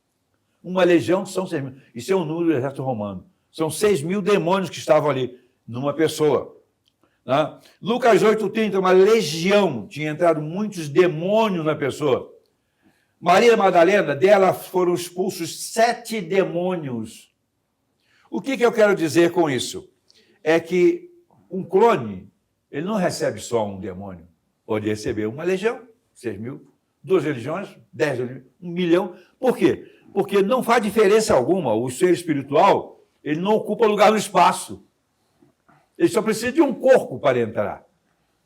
Uma legião são 6.000. Isso é o número do exército romano. São 6.000 demônios que estavam ali, numa pessoa. Né? Lucas 8,30, uma legião. Tinha entrado muitos demônios na pessoa. Maria Madalena, dela foram expulsos 7 demônios. O que eu quero dizer com isso? É que um clone, ele não recebe só um demônio. Pode receber uma legião, 6.000, 2 legiões, 10 legiões, 1 milhão. Por quê? Porque não faz diferença alguma. O ser espiritual, ele não ocupa lugar no espaço. Ele só precisa de um corpo para entrar.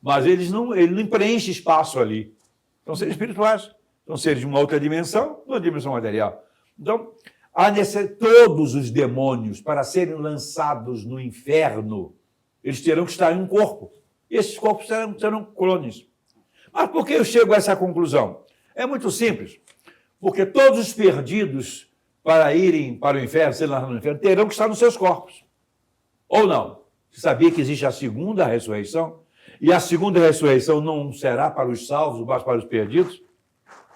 Mas ele não preenche espaço ali. São seres espirituais. São seres de uma outra dimensão, uma dimensão material. Então, todos os demônios, para serem lançados no inferno, eles terão que estar em um corpo. Esses corpos serão clones. Mas por que eu chego a essa conclusão? É muito simples. Porque todos os perdidos para irem para o inferno, serem lá no inferno, terão que estar nos seus corpos. Ou não? Você sabia que existe a segunda ressurreição? E a segunda ressurreição não será para os salvos, mas para os perdidos?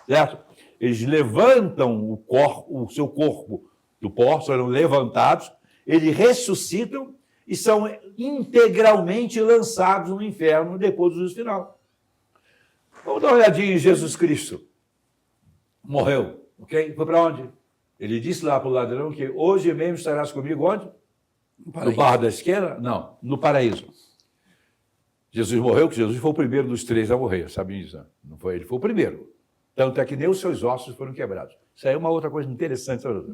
Certo? Eles levantam o seu corpo do pó, serão levantados, eles ressuscitam e são integralmente lançados no inferno depois do juízo final. Vamos dar uma olhadinha em Jesus Cristo. Morreu, ok? Foi para onde? Ele disse lá para o ladrão que hoje mesmo estarás comigo onde? No bar da esquerda? Não, no paraíso. Jesus morreu, porque Jesus foi o primeiro dos 3 a morrer, sabe disso? Não foi ele, foi o primeiro. Tanto é que nem os seus ossos foram quebrados. Isso aí é uma outra coisa interessante, sabe?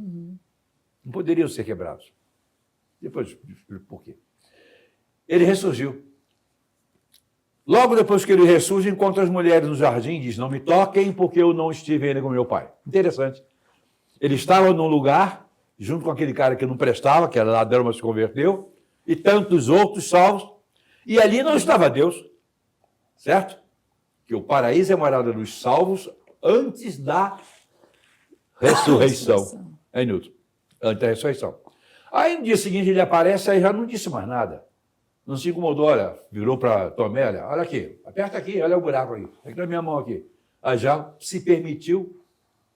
Não poderiam ser quebrados. Depois explico por quê. Ele ressurgiu. Logo depois que ele ressurge, encontra as mulheres no jardim e diz, não me toquem porque eu não estive ainda com meu pai. Interessante. Ele estava num lugar, junto com aquele cara que não prestava, que era ladrão, mas se converteu, e tantos outros salvos, e ali não estava Deus, certo? Que o paraíso é a morada dos salvos antes da ressurreição. É Newton. Antes da ressurreição. Aí no dia seguinte ele aparece, aí já não disse mais nada. Não se incomodou, olha, virou para Tomé, olha aqui, aperta aqui, olha o buraco aí, aqui na minha mão aqui. Aí já se permitiu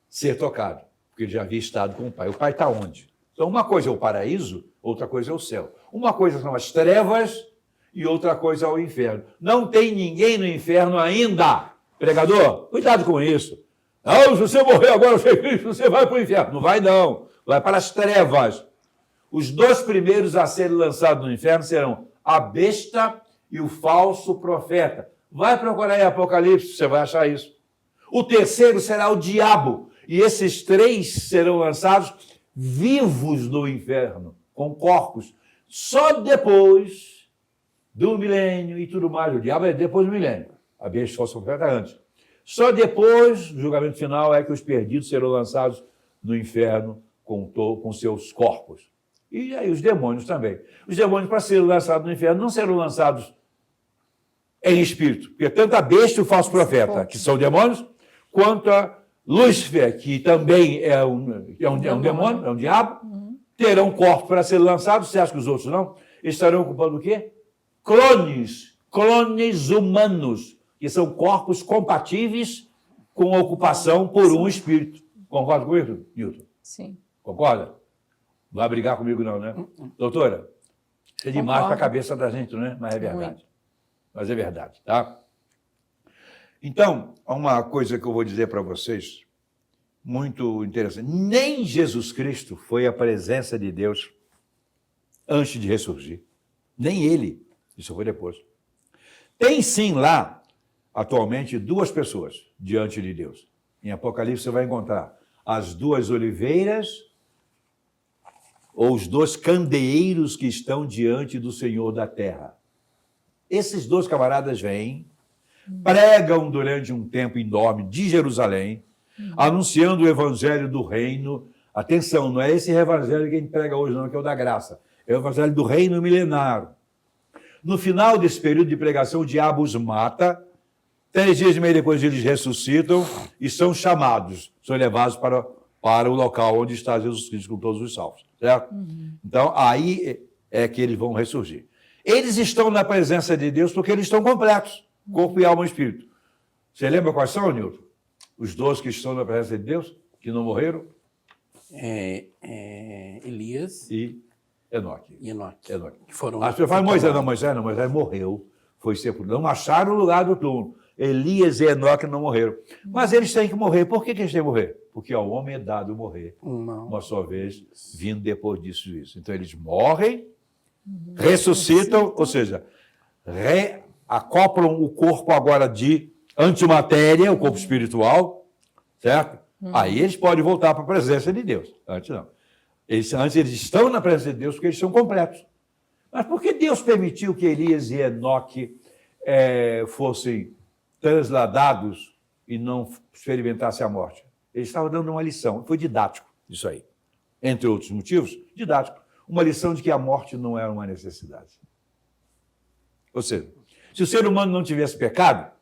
ser tocado, porque ele já havia estado com o Pai. O Pai está onde? Então uma coisa é o paraíso, outra coisa é o céu. Uma coisa são as trevas e outra coisa é o inferno. Não tem ninguém no inferno ainda. Pregador, cuidado com isso. Não, se você morrer agora, você vai para o inferno. Não vai não, vai para as trevas. Os 2 primeiros a serem lançados no inferno serão a besta e o falso profeta. Vai procurar em Apocalipse, você vai achar isso. O terceiro será o diabo. E esses 3 serão lançados vivos no inferno, com corpos. Só depois do milênio e tudo mais. O diabo é depois do milênio. A besta e o falso profeta é antes. Só depois do julgamento final é que os perdidos serão lançados no inferno com seus corpos. E aí os demônios também. Os demônios, para serem lançados no inferno, não serão lançados em espírito. Porque tanto a besta e o falso profeta, que são demônios, quanto a Lúcifer, que também é um demônio, é um diabo, terão corpos para serem lançados. Você acha que os outros não? Eles estarão ocupando o quê? Clones humanos, que são corpos compatíveis com a ocupação por um espírito. Concorda com isso, Newton? Sim. Concorda? Não vai brigar comigo não, né? Doutora, isso é demais para a cabeça da gente, né? Mas é verdade. Muito. Mas é verdade, tá? Então, uma coisa que eu vou dizer para vocês, muito interessante. Nem Jesus Cristo foi a presença de Deus antes de ressurgir. Nem ele. Isso foi depois. Tem sim lá, atualmente, 2 pessoas diante de Deus. Em Apocalipse você vai encontrar as 2 oliveiras ou os 2 candeeiros que estão diante do Senhor da terra. Esses 2 camaradas vêm, pregam durante um tempo enorme de Jerusalém, anunciando o evangelho do reino. Atenção, não é esse evangelho que a gente prega hoje, não, que é o da graça. É o evangelho do reino milenário. No final desse período de pregação, o diabo os mata. 3 dias e meio depois eles ressuscitam e são chamados, são levados para o local onde está Jesus Cristo com todos os salvos, certo? Então, aí é que eles vão ressurgir. Eles estão na presença de Deus porque eles estão completos, corpo e alma e espírito. Você lembra quais são, Nilton? Os 2 que estão na presença de Deus, que não morreram? Elias e Enoque. Que foram As pessoas falam, Moisés morreu, foi sepultado. Não acharam o lugar do túmulo. Elias e Enoque não morreram. Mas eles têm que morrer. Por que eles têm que morrer? Porque ao homem é dado morrer. Uma só vez, vindo depois disso isso. Então eles morrem, ressuscitam, ou seja, acoplam o corpo agora de antimatéria, o corpo espiritual, certo? Aí eles podem voltar para a presença de Deus. Antes não. Antes eles estão na presença de Deus porque eles são completos. Mas por que Deus permitiu que Elias e Enoque fossem transladados e não experimentassem a morte? Ele estava dando uma lição. Foi didático isso aí. Entre outros motivos, didático. Uma lição de que a morte não era uma necessidade. Ou seja, Se o ser humano não tivesse pecado,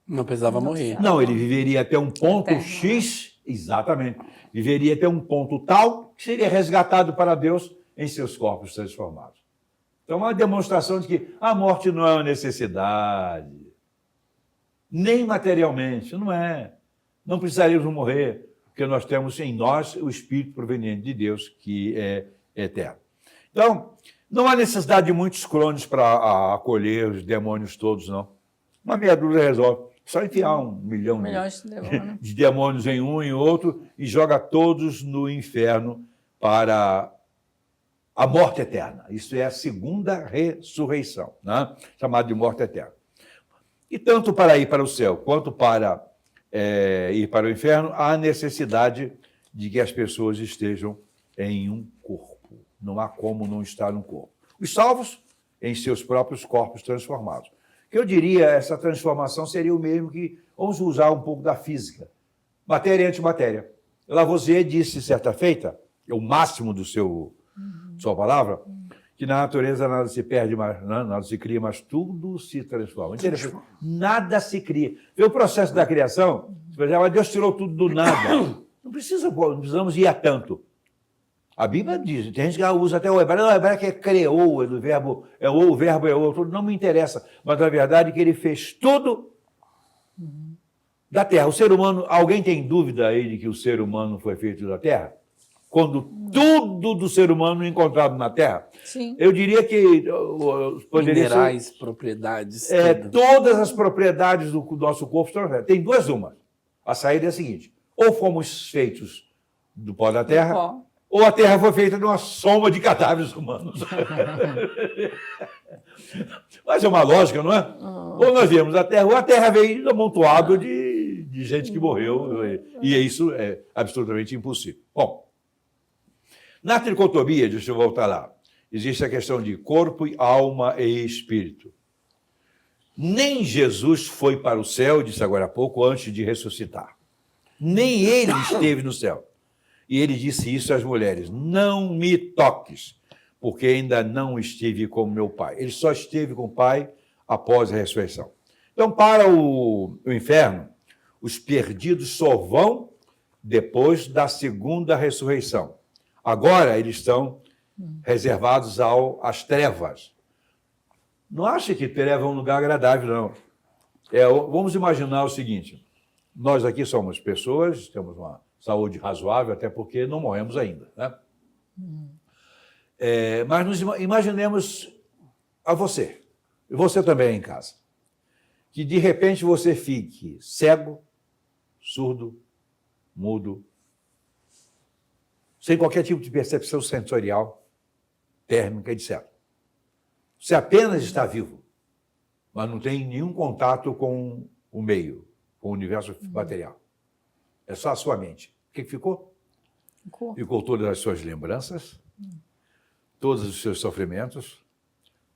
Não precisava morrer. não, ele viveria até um ponto Eterno. X, exatamente, viveria até um ponto tal que seria resgatado para Deus em seus corpos transformados. Então, é uma demonstração de que a morte não é uma necessidade, nem materialmente, não é. Não precisaríamos morrer, porque nós temos em nós o Espírito proveniente de Deus, que é eterno. Então, não há necessidade de muitos clones para acolher os demônios todos, não. Uma meia dúzia resolve. Só enfiar 1 milhão Milhões de demônios. de demônios em um e outro e joga todos no inferno para a morte eterna. Isso é a segunda ressurreição, né? Chamada de morte eterna. E tanto para ir para o céu quanto para ir para o inferno, há necessidade de que as pessoas estejam em um corpo. Não há como não estar num corpo. Os salvos, em seus próprios corpos transformados. Que eu diria, essa transformação seria o mesmo que, vamos usar um pouco da física, matéria e antimatéria. Lavoisier disse, certa feita, é o máximo do sua palavra, que na natureza nada se perde, nada se cria, mas tudo se transforma. Interessante. Nada se cria. Vê o processo da criação, por exemplo, Deus tirou tudo do nada. Não precisamos ir a tanto. A Bíblia diz, tem gente que usa até o hebraico, não, o hebraico é criou, o verbo é outro, não me interessa. Mas, na verdade, que ele fez tudo da terra. O ser humano, alguém tem dúvida aí de que o ser humano foi feito da terra? Quando tudo do ser humano é encontrado na terra? Sim. Eu diria que poderia Minerais, ser, propriedades. tudo. todas as propriedades do nosso corpo. Tem duas umas. A saída é a seguinte, ou fomos feitos do pó da terra, Ó, ou a Terra foi feita de uma soma de cadáveres humanos. Mas é uma lógica, não é? Ou nós viemos a Terra, ou a Terra veio amontoado de gente que morreu, e isso é absolutamente impossível. Bom, na tricotomia, deixa eu voltar lá, existe a questão de corpo, alma e espírito. Nem Jesus foi para o céu, disse agora há pouco, antes de ressuscitar. Nem ele esteve no céu. E ele disse isso às mulheres, não me toques, porque ainda não estive com meu Pai. Ele só esteve com o Pai após a ressurreição. Então, para o inferno, os perdidos só vão depois da segunda ressurreição. Agora, eles estão reservados às trevas. Não acha que treva é um lugar agradável, não. Vamos imaginar o seguinte, nós aqui somos pessoas, temos uma saúde razoável, até porque não morremos ainda, né? Mas imaginemos a você, e você também em casa, que de repente você fique cego, surdo, mudo, sem qualquer tipo de percepção sensorial, térmica, etc. Você apenas está vivo, mas não tem nenhum contato com o meio, com o universo material. É só a sua mente. O que ficou? Ficou todas as suas lembranças, todos os seus sofrimentos,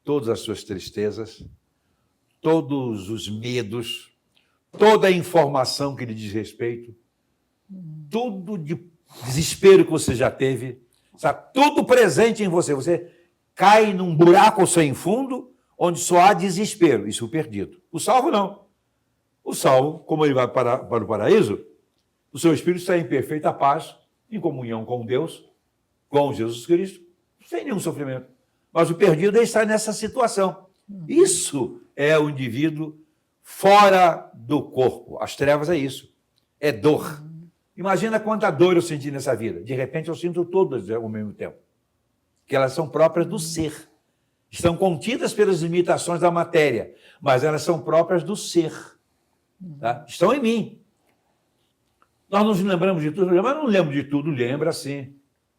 todas as suas tristezas, todos os medos, toda a informação que lhe diz respeito, tudo de desespero que você já teve, está tudo presente em você. Você cai num buraco sem fundo, onde só há desespero, isso perdido. O salvo não. O salvo, como ele vai para o paraíso, o seu espírito está em perfeita paz, em comunhão com Deus, com Jesus Cristo, sem nenhum sofrimento. Mas o perdido está nessa situação. Isso é o indivíduo fora do corpo. As trevas é isso. É dor. Imagina quanta dor eu senti nessa vida. De repente eu sinto todas ao mesmo tempo. Que elas são próprias do ser. Estão contidas pelas limitações da matéria, mas elas são próprias do ser. Tá? Estão em mim. Nós nos lembramos de tudo, mas não lembro de tudo, lembra sim.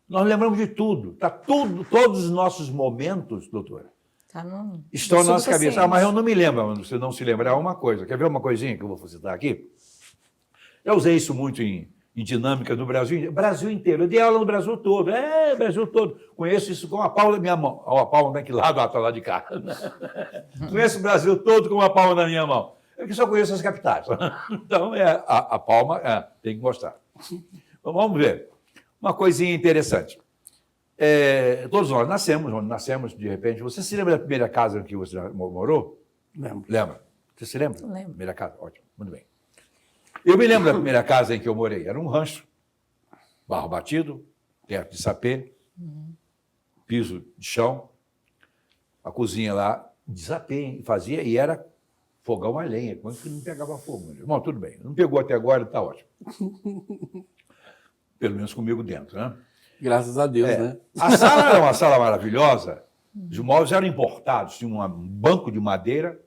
Nós lembramos de tudo. Tá tudo, todos os nossos momentos, doutora, estão na nossa cabeça. Mas eu não me lembro. Você não se lembrar é uma coisa. Quer ver uma coisinha que eu vou citar aqui? Eu usei isso muito em dinâmica no Brasil inteiro. Eu dei aula no Brasil todo. Brasil todo. Conheço isso com a palma da minha mão. A palma daqui lado, está lá de cá. Conheço o Brasil todo com a palma da minha mão. Eu que só conheço as capitais. Então, a palma tem que mostrar. Então, vamos ver. Uma coisinha interessante. Todos nós nascemos, de repente. Você se lembra da primeira casa em que você morou? Lembro. Lembra? Você se lembra? Lembro. Primeira casa? Ótimo, muito bem. Eu me lembro da primeira casa em que eu morei. Era um rancho, barro batido, teto de sapê, piso de chão, a cozinha lá de sapê, fazia, e era fogão a lenha, quando que não pegava fogo. Bom, tudo bem, não pegou até agora, está ótimo. Pelo menos comigo dentro, né? Graças a Deus, né? A sala era uma sala maravilhosa, os móveis eram importados, tinha um banco de madeira,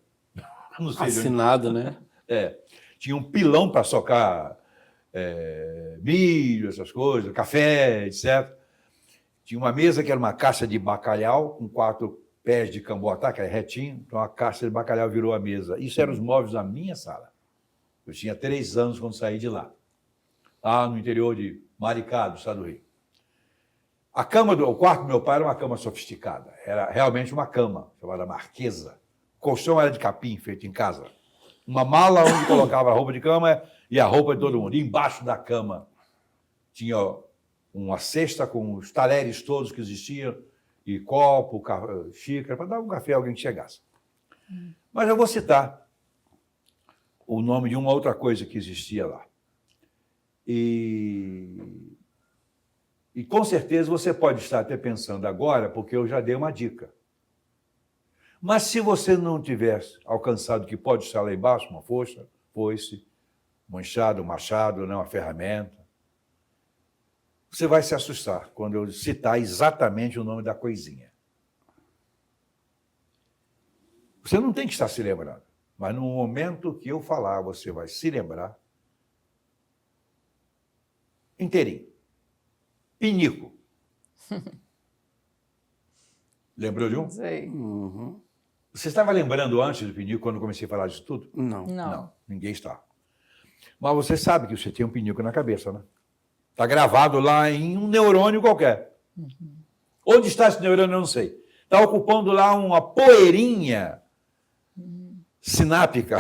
não sei de onde. Assinado, né? Tinha um pilão para socar milho, essas coisas, café, etc. Tinha uma mesa que era uma caixa de bacalhau, com 4 pés de camboatá, que é retinho, então a caixa de bacalhau virou a mesa. Isso eram os móveis da minha sala. Eu tinha 3 anos quando saí de lá, no interior de Maricá, do estado do Rio. O quarto do meu pai era uma cama sofisticada, era realmente uma cama, chamada marquesa. O colchão era de capim, feito em casa. Uma mala onde colocava a roupa de cama e a roupa de todo mundo. E embaixo da cama tinha uma cesta com os talheres todos que existiam, e copo, xícara, para dar um café a alguém que chegasse. Mas eu vou citar o nome de uma outra coisa que existia lá. E com certeza você pode estar até pensando agora, porque eu já dei uma dica. Mas se você não tivesse alcançado o que pode estar lá embaixo, uma foice, um enxado, um machado, uma ferramenta, você vai se assustar quando eu citar exatamente o nome da coisinha. Você não tem que estar se lembrando, mas no momento que eu falar, você vai se lembrar inteirinho. Pinico. Lembrou de um? Sei. Uhum. Você estava lembrando antes do pinico, quando eu comecei a falar disso tudo? Não. Não. Ninguém está. Mas você sabe que você tem um pinico na cabeça, né? Está gravado lá em um neurônio qualquer. Onde está esse neurônio, eu não sei. Está ocupando lá uma poeirinha sináptica.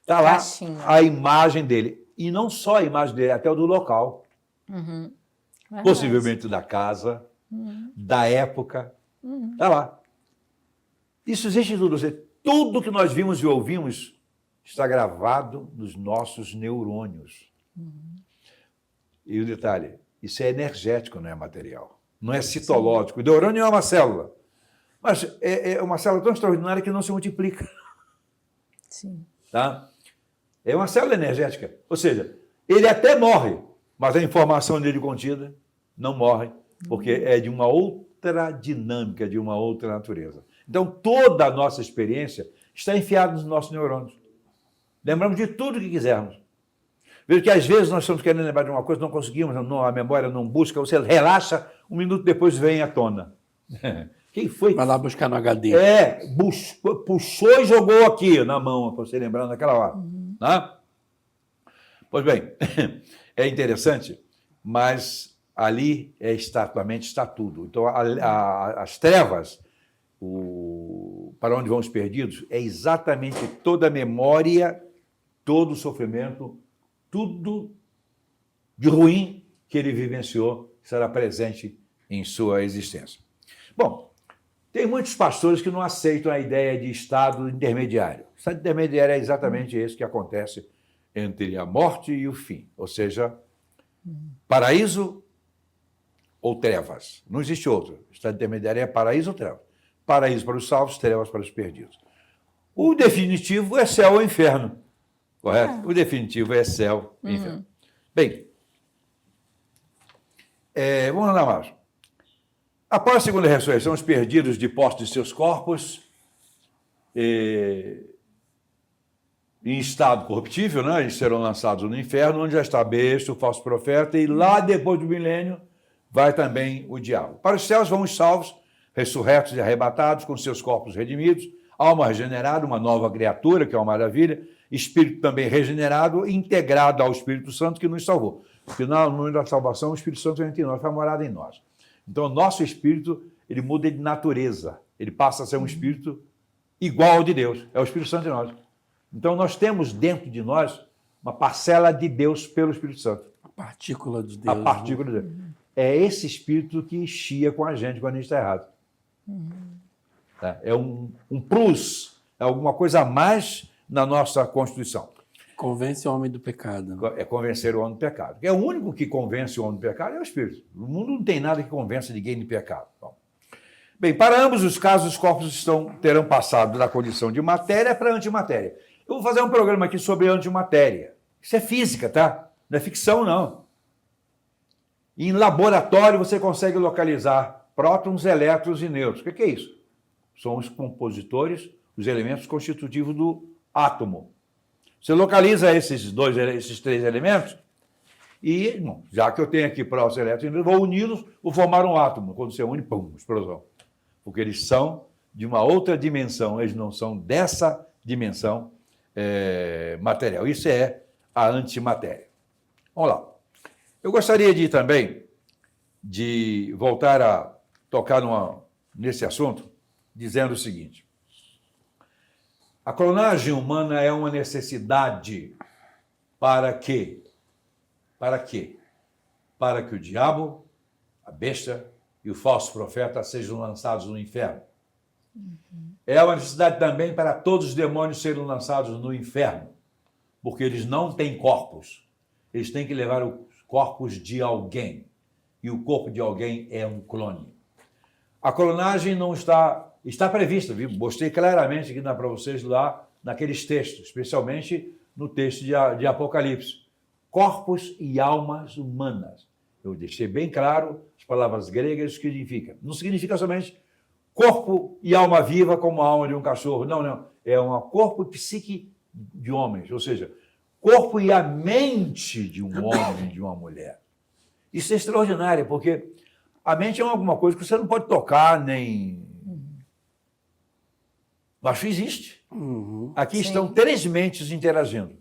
Está lá Caixinha. a imagem dele. E não só a imagem dele, até o do local. Verdade. Possivelmente da casa, da época. Está lá. Isso existe tudo. Tudo que nós vimos e ouvimos está gravado nos nossos neurônios. E o detalhe, isso é energético, não é material. Não é citológico. O neurônio é uma célula. Mas é uma célula tão extraordinária que não se multiplica. Sim. Tá? É uma célula energética. Ou seja, ele até morre, mas a informação nele contida não morre, porque é de uma outra dinâmica, de uma outra natureza. Então, toda a nossa experiência está enfiada nos nossos neurônios. Lembramos de tudo que quisermos. Veja que às vezes nós estamos querendo lembrar de uma coisa, não conseguimos, a memória não busca, você relaxa, 1 minuto depois vem à tona. Quem foi? Vai lá buscar no HD. Puxou e jogou aqui na mão, para você lembrar naquela hora. Tá? Pois bem, é interessante, mas ali atualmente está tudo. Então, as trevas, para onde vão os perdidos, é exatamente toda a memória, todo o sofrimento, tudo de ruim que ele vivenciou será presente em sua existência. Bom, tem muitos pastores que não aceitam a ideia de estado intermediário. O estado intermediário é exatamente esse que acontece entre a morte e o fim, ou seja, paraíso ou trevas. Não existe outro. O estado intermediário é paraíso ou trevas. Paraíso para os salvos, trevas para os perdidos. O definitivo é céu ou inferno. Correto? O definitivo é céu e inferno. Bem, vamos lá mais. Após a segunda ressurreição, os perdidos de posse de seus corpos, em estado corruptível, né? Eles serão lançados no inferno, onde já está a besta, o falso profeta, e lá depois do milênio vai também o diabo. Para os céus vão os salvos, ressurretos e arrebatados, com seus corpos redimidos, alma regenerada, uma nova criatura, que é uma maravilha, espírito também regenerado, integrado ao Espírito Santo que nos salvou. Porque no momento da salvação, o Espírito Santo entra em nós, faz morada em nós. Então, o nosso espírito, ele muda de natureza. Ele passa a ser um espírito igual ao de Deus. É o Espírito Santo em nós. Então, nós temos dentro de nós uma parcela de Deus pelo Espírito Santo. A partícula de Deus. A partícula de Deus. É esse espírito que chia com a gente quando a gente está errado. É um plus É alguma coisa a mais na nossa Constituição. Convence o homem do pecado. É convencer o homem do pecado. É o único que convence o homem do pecado é o Espírito. No mundo não tem nada que convença ninguém de pecado. Bem, para ambos os casos, os corpos terão passado da condição de matéria para antimatéria. Eu vou fazer um programa aqui sobre antimatéria. Isso é física, tá? Não é ficção, não. Em laboratório você consegue localizar prótons, elétrons e nêutrons. O que é isso? São os compositores, os elementos constitutivos do átomo. Você localiza esses 3 elementos e, bom, já que eu tenho aqui prótons, elétrons, eu vou uni-los, vou formar um átomo. Quando você une, pum, explosão. Porque eles são de uma outra dimensão, eles não são dessa dimensão material. Isso é a antimatéria. Vamos lá. Eu gostaria também de voltar a tocar nesse assunto, dizendo o seguinte. A clonagem humana é uma necessidade para quê? Para quê? Para que o diabo, a besta e o falso profeta sejam lançados no inferno. É uma necessidade também para todos os demônios serem lançados no inferno, porque eles não têm corpos. Eles têm que levar os corpos de alguém, e o corpo de alguém é um clone. A clonagem não está prevista, viu? Mostrei claramente aqui para vocês lá naqueles textos, especialmente no texto de Apocalipse. Corpos e almas humanas. Eu deixei bem claro as palavras gregas o que significa. Não significa somente corpo e alma viva como a alma de um cachorro. Não, não. É um corpo e psique de homens, ou seja, corpo e a mente de um homem e de uma mulher. Isso é extraordinário, porque a mente é alguma coisa que você não pode tocar, nem... Mas existe. Aqui estão 3 mentes interagindo.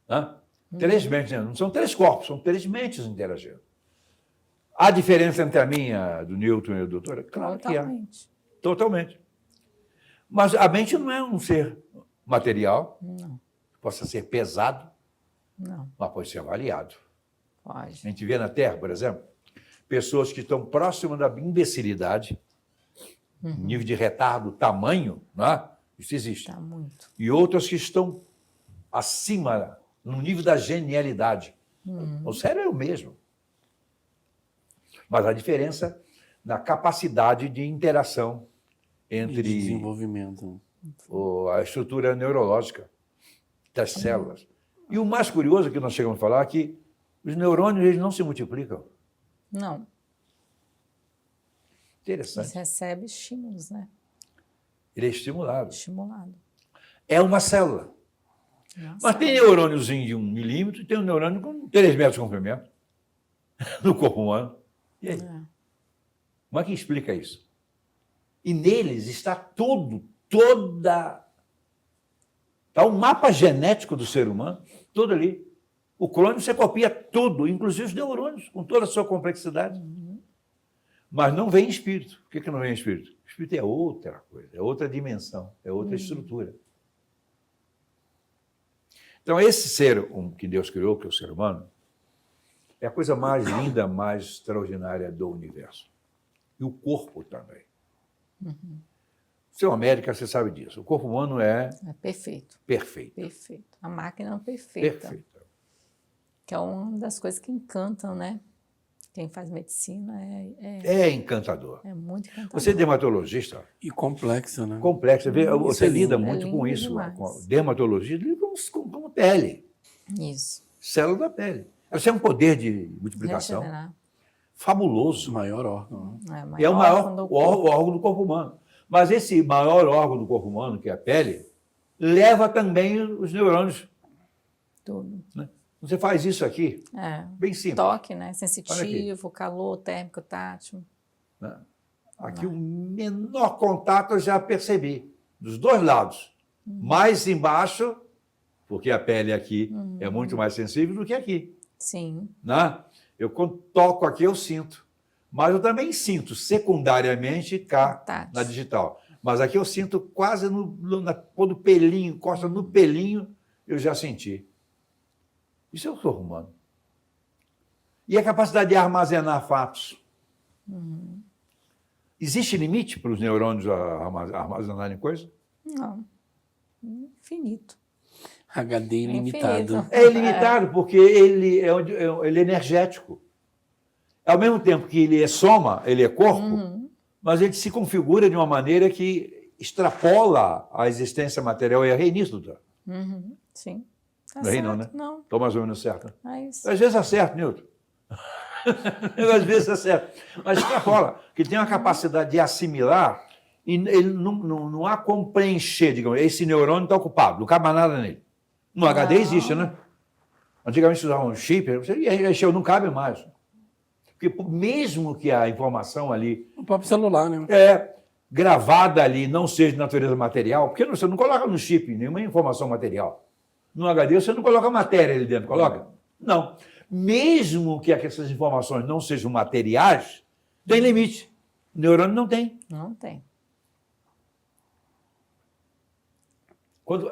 Hã? 3 mentes, não são 3 corpos, são 3 mentes interagindo. Há diferença entre a minha, do Newton e do doutor? Claro que há. Totalmente. Mas a mente não é um ser material. Não. Possa ser pesado, Não. mas pode ser avaliado. Pode. A gente vê na Terra, por exemplo, pessoas que estão próximas da imbecilidade, nível de retardo, tamanho, não é? Isso existe. Tá muito. E outras que estão acima, no nível da genialidade. O cérebro é o mesmo. Mas a diferença na capacidade de interação entre De desenvolvimento. a estrutura neurológica das células. E o mais curioso que nós chegamos a falar é que os neurônios eles não se multiplicam. Não. Interessante. Eles recebem estímulos, né? Ele é estimulado. Estimulado. É uma célula. Nossa. Mas tem neurôniozinho de 1 milímetro e tem um neurônio com 3 metros de comprimento no corpo humano. E aí? Como é que explica isso? E neles está está o mapa genético do ser humano, todo ali. O clone você copia tudo, inclusive os neurônios, com toda a sua complexidade. Mas não vem espírito. Por que não vem espírito? O espírito é outra coisa, é outra dimensão, é outra estrutura. Então, esse ser que Deus criou, que é o ser humano, é a coisa mais linda, mais extraordinária do universo. E o corpo também. Seu América, você sabe disso. O corpo humano é É perfeito. perfeito. Perfeito. A máquina perfeita. Perfeito. Que é uma das coisas que encantam, né? Quem faz medicina É encantador. é muito encantador. Você é dermatologista, E complexo, né? complexo. Você Isso, lida é muito com lindo isso. demais. Com dermatologia, lida com a pele. Isso. Célula da pele. Ela tem um poder de multiplicação Regenerar. fabuloso. O maior órgão. É, É o maior órgão do corpo. órgão do corpo humano. Mas esse maior órgão do corpo humano, que é a pele, leva também os neurônios. Tudo. Você faz isso aqui, É. bem simples. Toque, né? Sensitivo, calor, térmico, tátil. Né? Aqui o menor contato eu já percebi, dos 2 lados. Mais embaixo, porque a pele aqui é muito mais sensível do que aqui. Sim. Né? Eu, quando toco aqui, eu sinto. Mas eu também sinto secundariamente cá Tátil. na digital. Mas aqui eu sinto quase quando o pelinho, encosta no pelinho, eu já senti. Isso é o corpo humano. E a capacidade de armazenar fatos. Existe limite para os neurônios armazenarem coisa? Não. Infinito. HD ilimitado. infinito. É ilimitado, porque ele é energético. Ao mesmo tempo que ele é soma, ele é corpo, mas ele se configura de uma maneira que extrapola a existência material e a reinício, doutor. Sim. Tá Não é certo. não, né? Não, Estou mais ou menos certo. é isso. Às vezes acerto, Newton. Às vezes acerto. Mas extrapola, que tem uma capacidade de assimilar e ele não há como preencher, digamos, esse neurônio está ocupado, não cabe mais nada nele. No HD existe, né? Antigamente usava um chip, não cabe mais. Porque mesmo que a informação ali O próprio celular, né? gravada ali não seja de natureza material, porque você não coloca no chip nenhuma informação material. No HD você não coloca matéria ali dentro, coloca? Não. Mesmo que essas informações não sejam materiais, tem limite. O neurônio não tem. Não tem.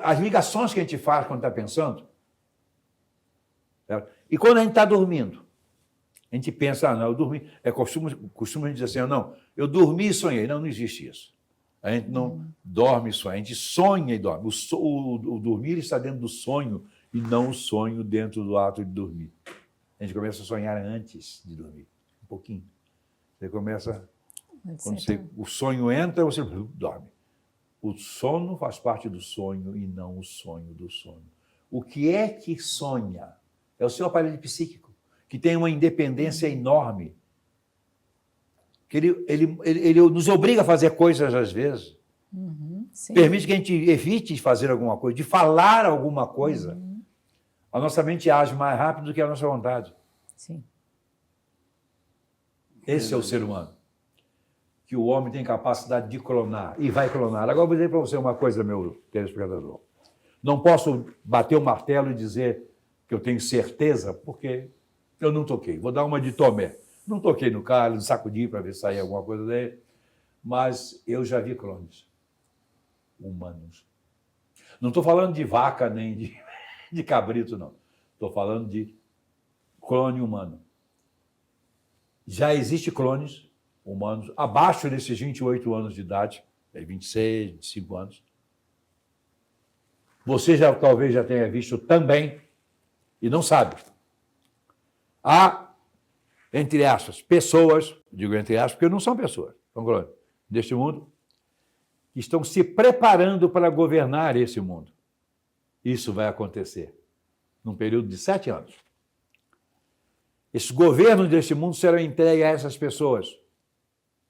As ligações que a gente faz quando está pensando, e quando a gente está dormindo, a gente pensa, não, eu dormi. Costuma a gente dizer assim, não, eu dormi e sonhei. Não, não existe isso. A gente não dorme e sonha, a gente sonha e dorme. O dormir está dentro do sonho e não o sonho dentro do ato de dormir. A gente começa a sonhar antes de dormir, um pouquinho. Você começa, o sonho entra, você dorme. O sono faz parte do sonho e não o sonho do sono. O que é que sonha? É o seu aparelho psíquico, que tem uma independência enorme. Que ele nos obriga a fazer coisas às vezes. Sim. Permite que a gente evite de fazer alguma coisa, de falar alguma coisa. A nossa mente age mais rápido do que a nossa vontade. Sim. Esse é o ser humano. Que o homem tem capacidade de clonar e vai clonar. Agora eu vou dizer para você uma coisa, meu telespectador. Não posso bater o martelo e dizer que eu tenho certeza, porque eu não toquei. Vou dar uma de Tomé. Não toquei no cara, não sacudi para ver se saía alguma coisa dele, mas eu já vi clones humanos. Não estou falando de vaca nem de cabrito, não. Estou falando de clone humano. Já existe clones humanos abaixo desses 28 anos de idade, 26, 25 anos. Você talvez já tenha visto também e não sabe. Há, entre aspas, pessoas, digo entre aspas, porque não são pessoas, são clones, deste mundo, que estão se preparando para governar esse mundo. Isso vai acontecer num período de 7 anos. Esses governos deste mundo serão entregues a essas pessoas.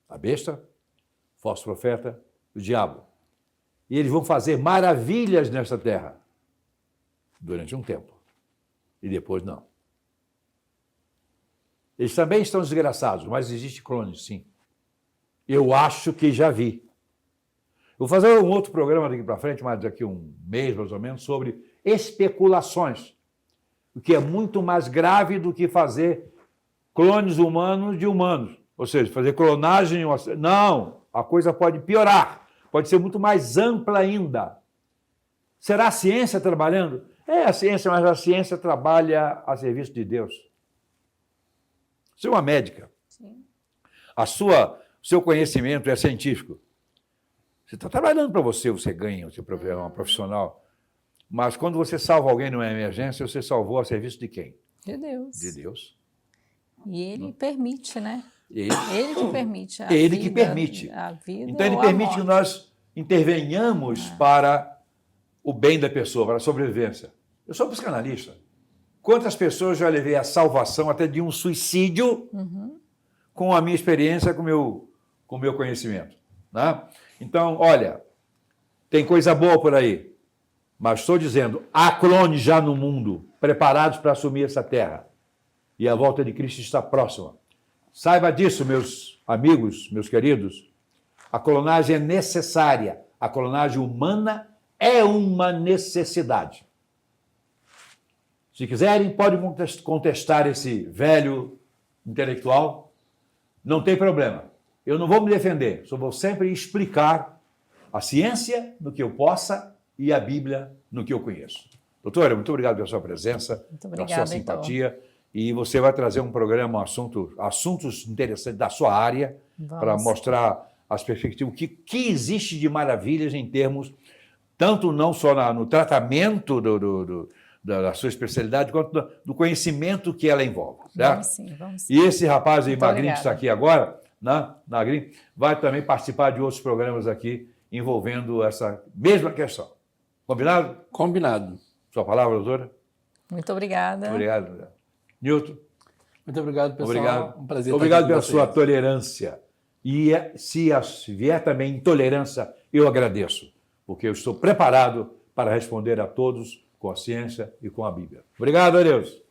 A besta, o falso profeta, o diabo. E eles vão fazer maravilhas nesta terra durante um tempo. E depois não. Eles também estão desgraçados, mas existe clones, sim. Eu acho que já vi. Eu vou fazer um outro programa daqui para frente, mais daqui um mês, mais ou menos, sobre especulações. O que é muito mais grave do que fazer clones humanos de humanos. Ou seja, fazer clonagem... Não, a coisa pode piorar. Pode ser muito mais ampla ainda. Será a ciência trabalhando? É a ciência, mas a ciência trabalha a serviço de Deus. Você é uma médica. Sim. O seu conhecimento é científico. Você está trabalhando para você, você ganha, você é uma profissional. Mas quando você salva alguém numa emergência, você salvou a serviço de quem? De Deus. De Deus. E ele permite, né? Ele que permite. Ele que permite. A vida então, ele ou a permite que morte. nós intervenhamos para o bem da pessoa, para a sobrevivência. Eu sou psicanalista. Quantas pessoas já levei à salvação até de um suicídio com a minha experiência, com o meu conhecimento. Né? Então, olha, tem coisa boa por aí. Mas estou dizendo, há clones já no mundo, preparados para assumir essa terra. E a volta de Cristo está próxima. Saiba disso, meus amigos, meus queridos. A clonagem é necessária. A clonagem humana é uma necessidade. Se quiserem, podem contestar esse velho intelectual. Não tem problema. Eu não vou me defender. Só vou sempre explicar a ciência no que eu possa e a Bíblia no que eu conheço. Doutora, muito obrigado pela sua presença, pela sua simpatia. E você vai trazer um programa, assuntos interessantes da sua área, para mostrar as perspectivas, o que existe de maravilhas em termos, tanto não só no tratamento da sua especialidade, quanto do conhecimento que ela envolve. Certo? Vamos sim, vamos sim. E esse rapaz aí, Muito magrinho, que está obrigada. aqui agora, na Green, vai também participar de outros programas aqui envolvendo essa mesma questão. Combinado? Combinado. Sua palavra, doutora? Muito obrigada. Obrigado. Newton? Muito obrigado, pessoal. Obrigado. Um prazer Obrigado estar pela aqui com sua vocês. tolerância. E se vier também intolerância, eu agradeço, porque eu estou preparado para responder a todos com a ciência e com a Bíblia. Obrigado, adeus.